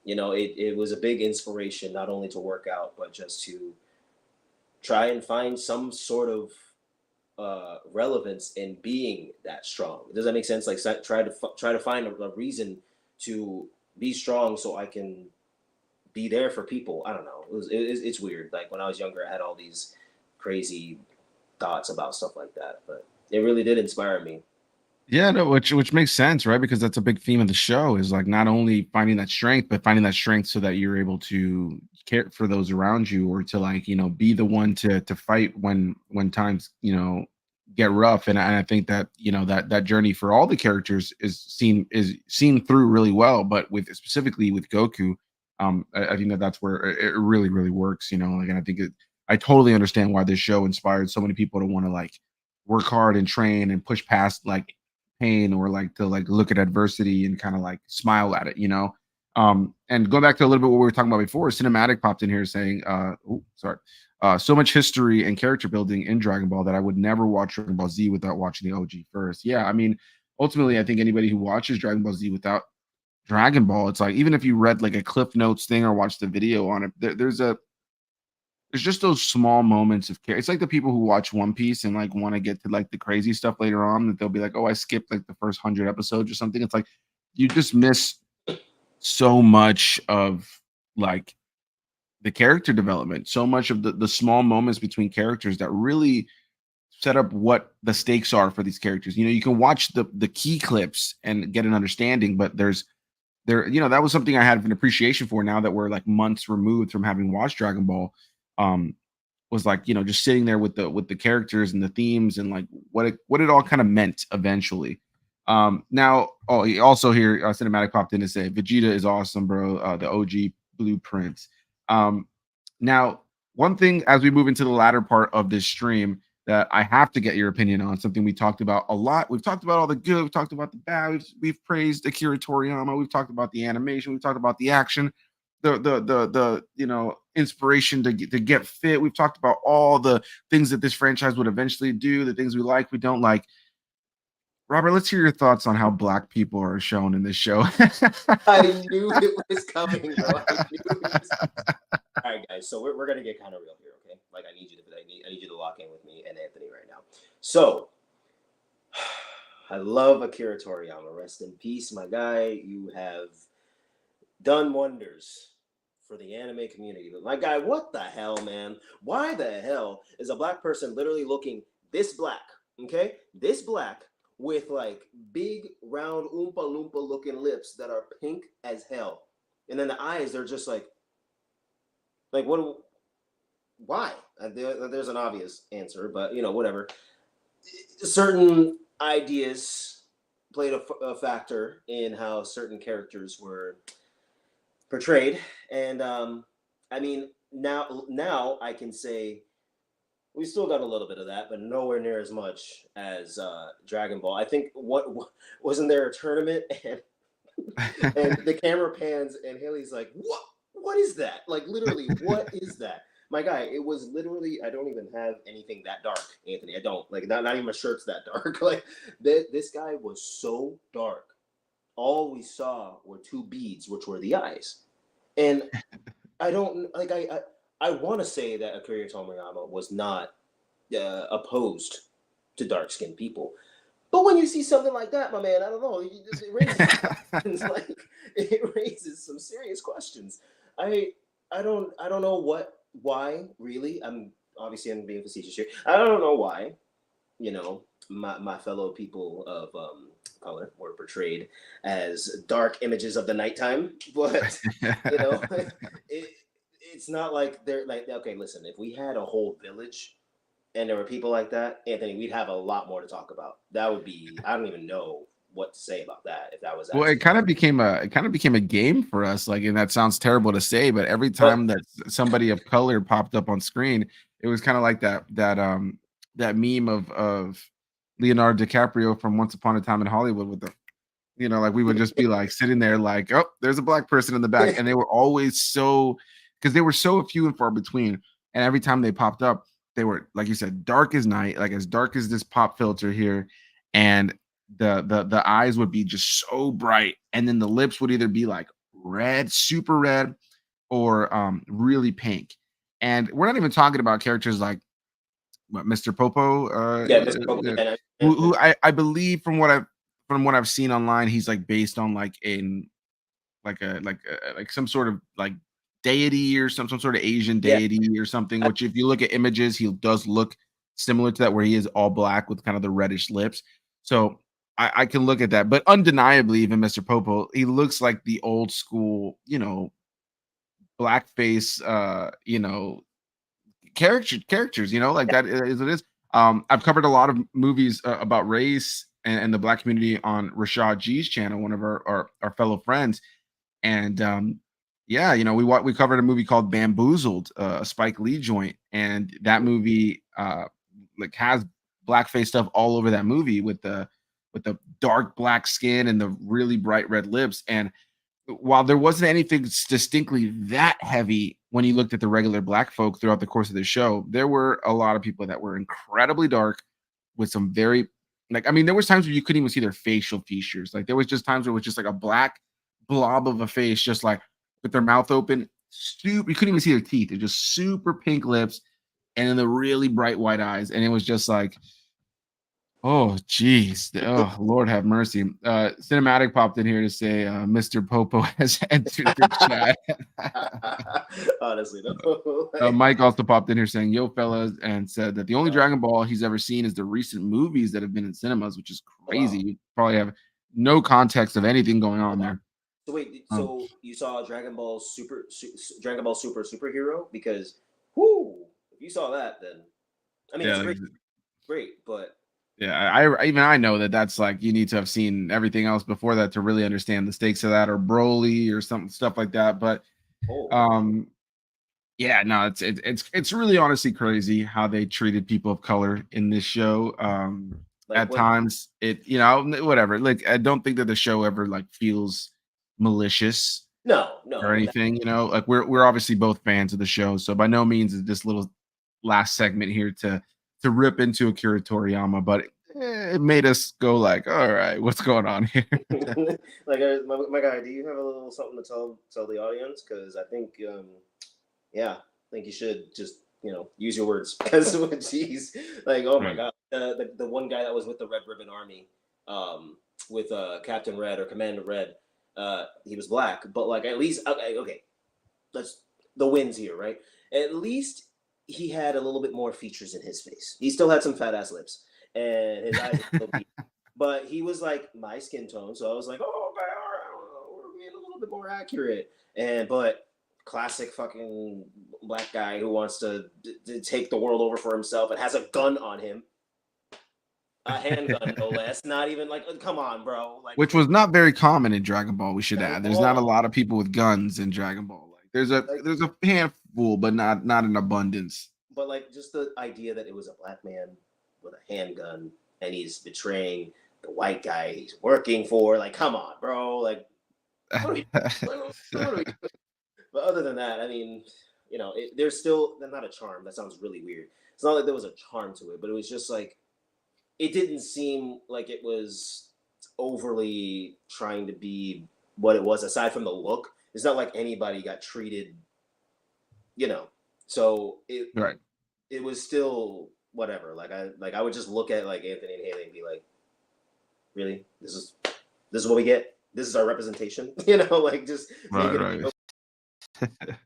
it was a big inspiration not only to work out but just to try and find some sort of relevance in being that strong. Does that make sense? Like try to find a reason to be strong so I can be there for people. I don't know. It's weird. Like when I was younger, I had all these crazy thoughts about stuff like that, but it really did inspire me. Yeah, no, which makes sense, right? Because that's a big theme of the show is like not only finding that strength, but finding that strength so that you're able to care for those around you, or to like be the one to fight when times get rough. And I think that that journey for all the characters is seen through really well, but with specifically with Goku. I think that that's where it really, really works, you know. Like, and I think I totally understand why this show inspired so many people to want to like work hard and train and push past like pain, or like to like look at adversity and kind of like smile at it, you know. And going back to a little bit what we were talking about before, cinematic popped in here saying, sorry, so much history and character building in Dragon Ball that I would never watch Dragon Ball Z without watching the OG first. Yeah, I mean, ultimately, I think anybody who watches Dragon Ball Z without Dragon Ball, it's like even if you read like a Cliff Notes thing or watched a video on it, there's just those small moments of care. It's like the people who watch One Piece and like want to get to like the crazy stuff later on, that they'll be like, "Oh, I skipped like the first 100 episodes or something." It's like you just miss so much of like the character development, so much of the small moments between characters that really set up what the stakes are for these characters. You know, you can watch the key clips and get an understanding, but you know, that was something I had an appreciation for now that we're like months removed from having watched Dragon Ball. Um, was like, you know, just sitting there with the characters and the themes and like what it all kind of meant eventually. Now, oh, also here, cinematic popped in to say Vegeta is awesome, bro. The OG blueprint. Um, now, one thing as we move into the latter part of this stream that I have to get your opinion on, something we talked about a lot. We've talked about all the good, we've talked about the bad, we've praised Akira Toriyama, we've talked about the animation, we've talked about the action, the you know, inspiration to get fit. We've talked about all the things that this franchise would eventually do, the things we like, we don't like. Robert, let's hear your thoughts on how black people are shown in this show. I knew it was coming, bro. I knew it was. All right, guys. So we're gonna get kind of real here, okay? Like I need you to lock in with me and Anthony right now. So I love Akira Toriyama. Rest in peace, my guy. You have done wonders for the anime community. But my guy, what the hell, man? Why the hell is a black person literally looking this black? Okay, this black with like big round oompa loompa looking lips that are pink as hell, and then the eyes, they're just like what? Why? There's an obvious answer, but you know, whatever. Certain ideas played a factor in how certain characters were portrayed, and I mean, now I can say we still got a little bit of that, but nowhere near as much as Dragon Ball. I think what wasn't there a tournament, and the camera pans and Haley's like, what is that? Like literally, what is that? My guy, it was literally, I don't even have anything that dark, Anthony. I don't. Like not even my shirt's that dark. Like this guy was so dark. All we saw were two beads, which were the eyes. And I don't like I want to say that Akira Toriyama was not opposed to dark skinned people. But when you see something like that, my man, I don't know. It raises questions. Like it raises some serious questions. I I don't know why really. I'm being facetious here. I don't know why. You know, my fellow people of color were portrayed as dark images of the nighttime, but you know, it, it's not like they're like okay. Listen, if we had a whole village and there were people like that, Anthony, we'd have a lot more to talk about. That would be I don't even know what to say about that if that was Well, actually. it kind of became a game for us. Like, and that sounds terrible to say, but every But time that somebody of color popped up on screen, it was kind of like that meme of Leonardo DiCaprio from Once Upon a Time in Hollywood with the, you know, like we would just be like sitting there like, oh, there's a black person in the back, and they were always so because they were so few and far between, and every time they popped up, they were like you said, dark as night, like as dark as this pop filter here, and the eyes would be just so bright, and then the lips would either be like red, super red, or really pink. And we're not even talking about characters like what, Mr. Popo, yeah, Mr. Pope, who I believe from what I've seen online, he's like based on like in like some sort of like deity or some sort of Asian yeah, deity or something. Which if you look at images, he does look similar to that, where he is all black with kind of the reddish lips. So I can look at that, but undeniably, even Mr. Popo, he looks like the old school, you know, blackface, you know, characters, you know, like that is it is. I've covered a lot of movies about race and the black community on Rashad G's channel, one of our fellow friends, and Yeah, we covered a movie called Bamboozled, a Spike Lee joint, and that movie like has blackface stuff all over that movie with the dark black skin and the really bright red lips. And while there wasn't anything distinctly that heavy when you looked at the regular black folk throughout the course of the show, there were a lot of people that were incredibly dark with some very like I mean, there was times where you couldn't even see their facial features. Like there was just times where it was just like a black blob of a face, just like with their mouth open. Super, you couldn't even see their teeth. They're just super pink lips and then the really bright white eyes. And it was just like, oh, geez. Oh, Lord have mercy. Cinematic popped in here to say Mr. Popo has entered the chat. Honestly, no. Mike also popped in here saying, yo, fellas, and said that the only Dragon Ball he's ever seen is the recent movies that have been in cinemas, which is Oh, crazy. wow. You probably have no context of anything going on there. So wait, Um, so you saw Dragon Ball Super Superhero? Because, whoo, if you saw that, then I mean, yeah, it's like, great, but yeah. Even I know that that's like you need to have seen everything else before that to really understand the stakes of that, or Broly, or something stuff like that. But oh, um, yeah, no, it's really honestly crazy how they treated people of color in this show. like At what? times, whatever. Like, I don't think that the show ever like feels malicious No, or no, anything. Like we're obviously both fans of the show, so by no means is this little last segment here to rip into Akira Toriyama, but it made us go like, all right, what's going on here? like my guy, do you have a little something to tell the audience? Because I think, yeah, I think you should just use your words. Because jeez, like oh my Right. god, the one guy that was with the Red Ribbon Army, with Captain Red or Commander Red, he was black, but like at least okay, let's the wins here, right? At least he had a little bit more features in his face. He still had some fat ass lips, and his eyes were still beat. But he was like my skin tone, so I was like, oh, okay, all right, we're being a little bit more accurate. And but classic fucking black guy who wants to take the world over for himself and has a gun on him, a handgun no less. Not even like, come on, bro, like Which was not very common in Dragon Ball, we should not at add. There's not a all. lot of people with guns in Dragon Ball. Like Like there's a handful, but not in abundance. but like just the idea that it was a black man with a handgun and he's betraying the white guy he's working for. Like, come on, bro. Like, what are we? What are we? But other than that, I mean, there's still not a charm. That sounds really weird. It's not like there was a charm to it, but it was just like it didn't seem like it was overly trying to be what it was. Aside from the look, it's not like anybody got treated, you know. So Right. it was still whatever. Like I would just look at like Anthony and Haley and be like, really, this is what we get. This is our representation. Like just make Right, it. right.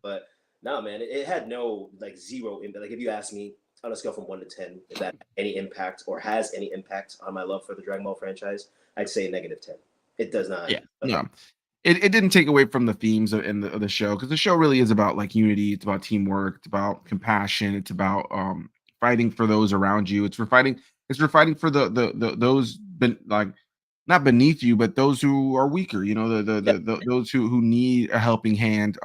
But no, man, it had no like zero impact. Like if you ask me on a scale from 1 to 10, if that had any impact or has any impact on my love for the Dragon Ball franchise, I'd say -10. It does not. Yeah. No. It didn't take away from the themes of the show, because the show really is about like unity, it's about teamwork, it's about compassion, it's about fighting for those around you. It's for fighting for the those like not beneath you, but those who are weaker, Yeah, those who need a helping hand.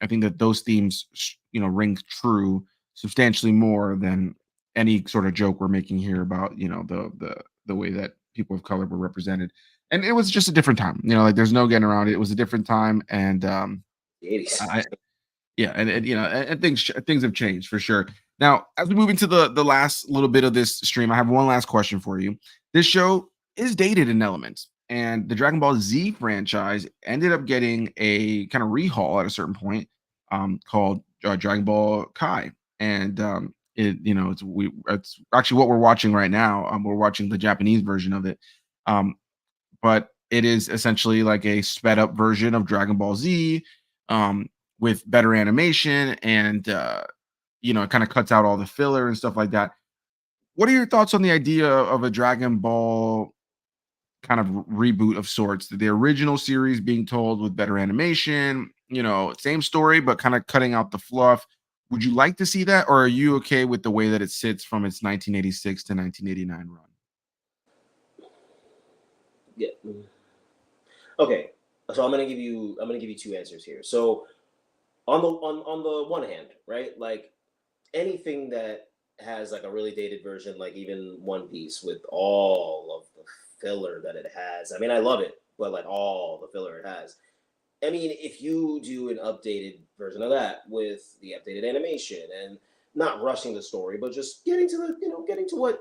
I think that those themes ring true substantially more than any sort of joke we're making here about the way that people of color were represented. And it was just a different time, like there's no getting around it. It was a different time. And the 80s. I yeah, and and things have changed for sure. Now, as we move into the last little bit of this stream, I have one last question for you. This show is dated in elements, and the Dragon Ball Z franchise ended up getting a kind of rehaul at a certain point, called Dragon Ball Kai. And it's actually what we're watching right now. We're watching the Japanese version of it. Um, but it is essentially like a sped up version of Dragon Ball Z, um, with better animation, and it kind of cuts out all the filler and stuff like that. What are your thoughts on the idea of a Dragon Ball kind of reboot of sorts? The original series being told with better animation, same story, but kind of cutting out the fluff. Would you like to see that, or are you okay with the way that it sits from its 1986 to 1989 run? Yeah. Okay. So I'm gonna give you two answers here. So on the one hand, right? Like anything that has like a really dated version, like even One Piece with all of the filler that it has. I mean, I love it, but like all the filler it has. I mean, if you do an updated version of that with the updated animation and not rushing the story, but just getting to the, getting to what,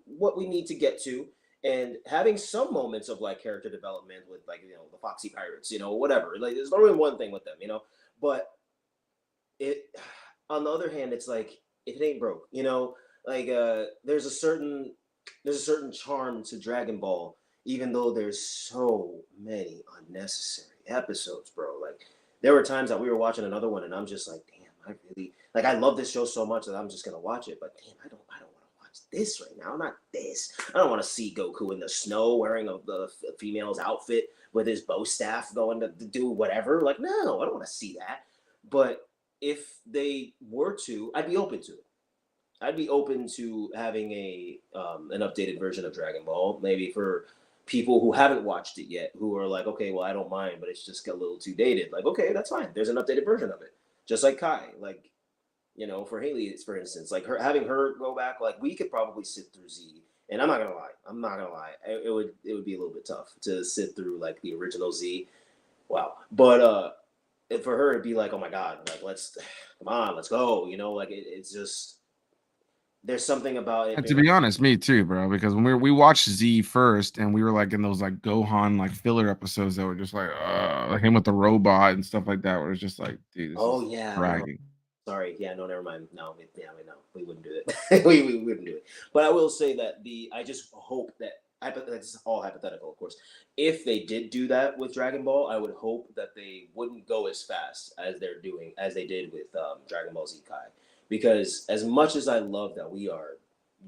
what we need to get to, and having some moments of like character development with like, the Foxy Pirates, whatever. Like there's only one thing with them, but it on the other hand, it's like if it ain't broke, like there's a certain charm to Dragon Ball, even though there's so many unnecessary episodes, bro. Like there were times that we were watching another one and I'm just like, damn, I really like I love this show so much that I'm just gonna watch it, but damn, I don't want to watch this right now. Not this. I don't want to see Goku in the snow wearing the female's outfit with his bow staff going to do whatever. Like, no, I don't want to see that. But if they were to, I'd be open to it. I'd be open to having an updated version of Dragon Ball, maybe for people who haven't watched it yet, who are like, okay, well, I don't mind, but it's just a little too dated. Like, okay, that's fine. There's an updated version of it, just like Kai. Like, for Haley, for instance, like having her go back, like we could probably sit through Z. And I'm not gonna lie, it would be a little bit tough to sit through like the original Z. Wow, but for her it'd be like, oh my god, like let's come on, let's go. Like it's just there's something about it And being to like, be honest, me too, bro. Because when we watched Z first, and we were like in those like Gohan like filler episodes that were just like him with the robot and stuff like that, where it's just like, dude, this oh is yeah, no, dragging. sorry, yeah, no, never mind. No, we wouldn't do it. we wouldn't do it. But I will say that I just hope that that's all hypothetical, of course. If they did do that with Dragon Ball, I would hope that they wouldn't go as fast as they did with Dragon Ball Z Kai, because as much as I love that we are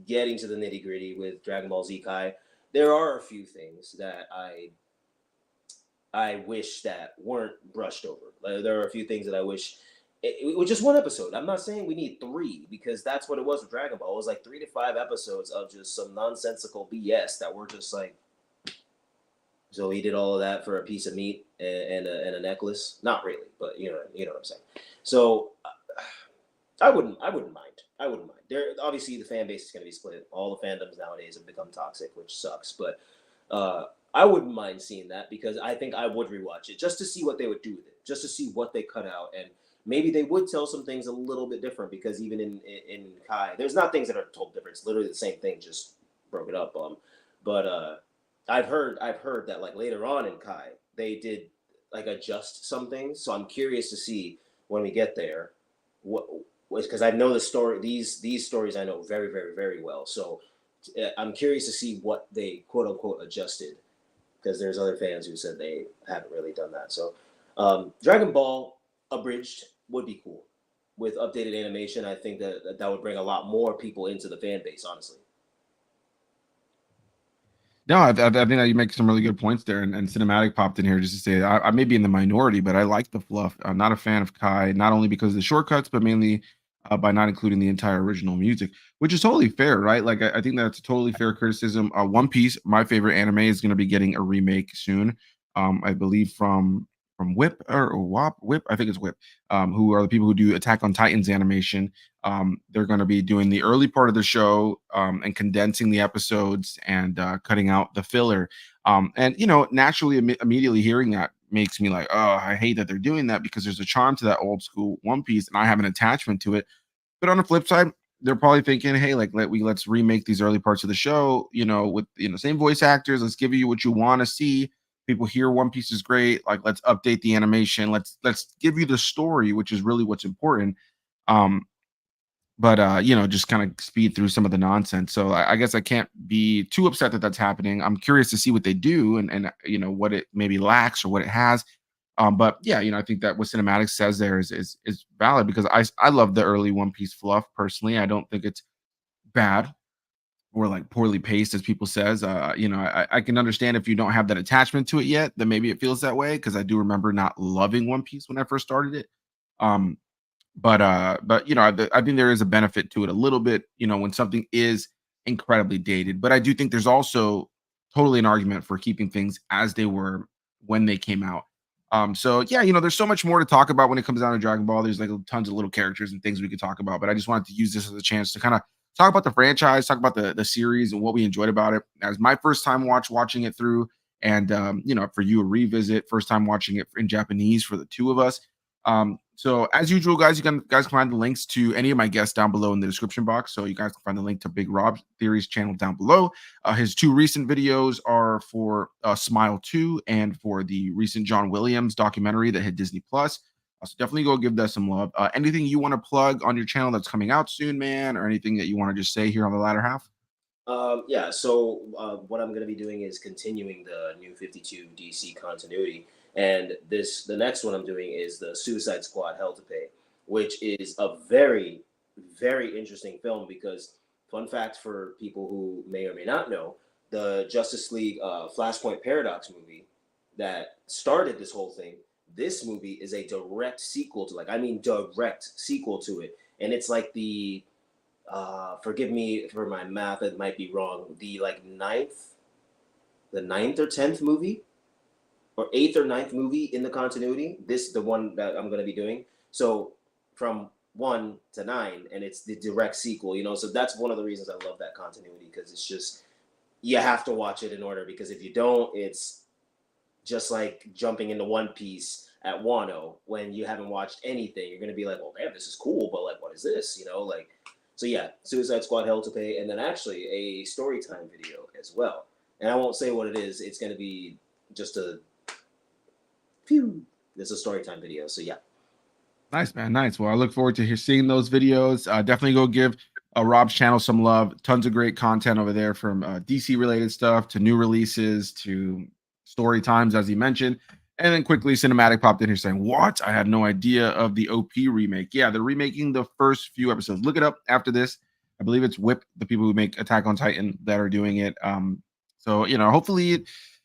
getting to the nitty gritty with Dragon Ball Z Kai, there are a few things that I wish that weren't brushed over. Like, there are a few things that I wish it was just one episode. I'm not saying we need three, because that's what it was with Dragon Ball. It was like 3 to 5 episodes of just some nonsensical BS that were just like, so he did all of that for a piece of meat and a necklace. Not really, but you know what I'm saying. So I wouldn't mind. I wouldn't mind. There obviously the fan base is going to be split. All the fandoms nowadays have become toxic, which sucks. But I wouldn't mind seeing that, because I think I would rewatch it just to see what they would do with it, just to see what they cut out, and maybe they would tell some things a little bit different, because even in Kai, there's not things that are told different. It's literally the same thing, just broken up. But I've heard that like later on in Kai, they did like adjust some things. So I'm curious to see when we get there what was, because I know the story. These stories I know very very very well. So I'm curious to see what they quote unquote adjusted, because there's other fans who said they haven't really done that. So Dragon Ball abridged would be cool with updated animation. I think that would bring a lot more people into the fan base. Honestly. No, I think that you make some really good points there, and cinematic popped in here just to say I may be in the minority, but I like the fluff. I'm not a fan of Kai, not only because of the shortcuts, but mainly by not including the entire original music, which is totally fair, right? Like I think that's a totally fair criticism. One Piece, my favorite anime, is going to be getting a remake soon. I believe from Whip or WAP, Whip, I think it's Whip, who are the people who do Attack on Titans animation. They're going to be doing the early part of the show and condensing the episodes and cutting out the filler. And naturally, immediately hearing that makes me like, oh, I hate that they're doing that, because there's a charm to that old school One Piece, and I have an attachment to it. But on the flip side, they're probably thinking, hey, like let's remake these early parts of the show, with same voice actors. Let's give you what you want to see. People hear One Piece is great. Like, let's update the animation. Let's give you the story, which is really what's important. Um, but just kind of speed through some of the nonsense. So I guess I can't be too upset that that's happening. I'm curious to see what they do, and what it maybe lacks or what it has. But yeah, I think that what Cinematics says there is valid, because I love the early One Piece fluff personally. I don't think it's bad or like poorly paced, as people says. I can understand if you don't have that attachment to it yet, then maybe it feels that way, because I do remember not loving One Piece when I first started it. Um, but I think there is a benefit to it a little bit, when something is incredibly dated. But I do think there's also totally an argument for keeping things as they were when they came out. So yeah, there's so much more to talk about when it comes down to Dragon Ball. There's like tons of little characters and things we could talk about, but I just wanted to use this as a chance to kind of talk about the franchise, talk about the series and what we enjoyed about it. As my first time watching it through, and for you a revisit, first time watching it in Japanese for the two of us. So as usual, guys, guys can find the links to any of my guests down below in the description box. So you guys can find the link to Big Rob Theory's channel down below. His two recent videos are for Smile 2 and for the recent John Williams documentary that hit Disney Plus. So definitely go give that some love. Anything you want to plug on your channel that's coming out soon, man, or anything that you want to just say here on the latter half? Yeah, so what I'm going to be doing is continuing the New 52 DC continuity. And the next one I'm doing is the Suicide Squad Hell to Pay, which is a very, very interesting film because, fun fact for people who may or may not know, the Justice League Flashpoint Paradox movie that started this whole thing, this movie is a direct sequel to, direct sequel to it. And it's like the, forgive me for my math, it might be wrong, the ninth or 10th movie, or 8th or 9th movie in the continuity. The one that I'm going to be doing. So from 1 to 9, and it's the direct sequel, so that's one of the reasons I love that continuity, because it's just, you have to watch it in order, because if you don't, it's just like jumping into One Piece at Wano when you haven't watched anything. You're going to be like, well, damn, this is cool, but what is this? So yeah, Suicide Squad Hell to Pay, and then actually a story time video as well. And I won't say what it is. It's going to be just there's a story time video. So yeah. Nice, man. Nice. Well, I look forward to seeing those videos. Definitely go give Rob's channel some love. Tons of great content over there, from DC related stuff to new releases to story times, as he mentioned. And then quickly, Cinematic popped in here saying, "What? I had no idea of the OP remake." Yeah, they're remaking the first few episodes. Look it up after this. I believe it's Whip, the people who make Attack on Titan, that are doing it. So hopefully,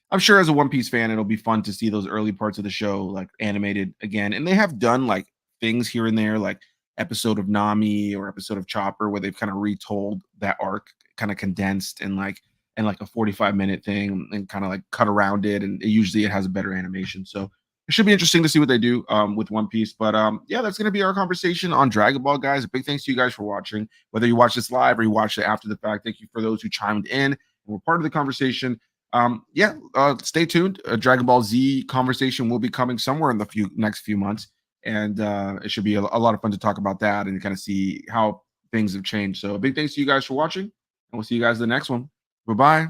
I'm sure as a One Piece fan, it'll be fun to see those early parts of the show animated again. And they have done things here and there, like episode of Nami or episode of Chopper, where they've kind of retold that arc, kind of condensed in a 45-minute thing, and kind of cut around it. And usually it has a better animation. So it should be interesting to see what they do with One Piece. But yeah, that's going to be our conversation on Dragon Ball, guys. A big thanks to you guys for watching. Whether you watch this live or you watch it after the fact, thank you for those who chimed in and were part of the conversation. Stay tuned. Dragon Ball Z conversation will be coming somewhere in the next few months. And it should be a lot of fun to talk about that and kind of see how things have changed. So a big thanks to you guys for watching, and we'll see you guys in the next one. Bye-bye.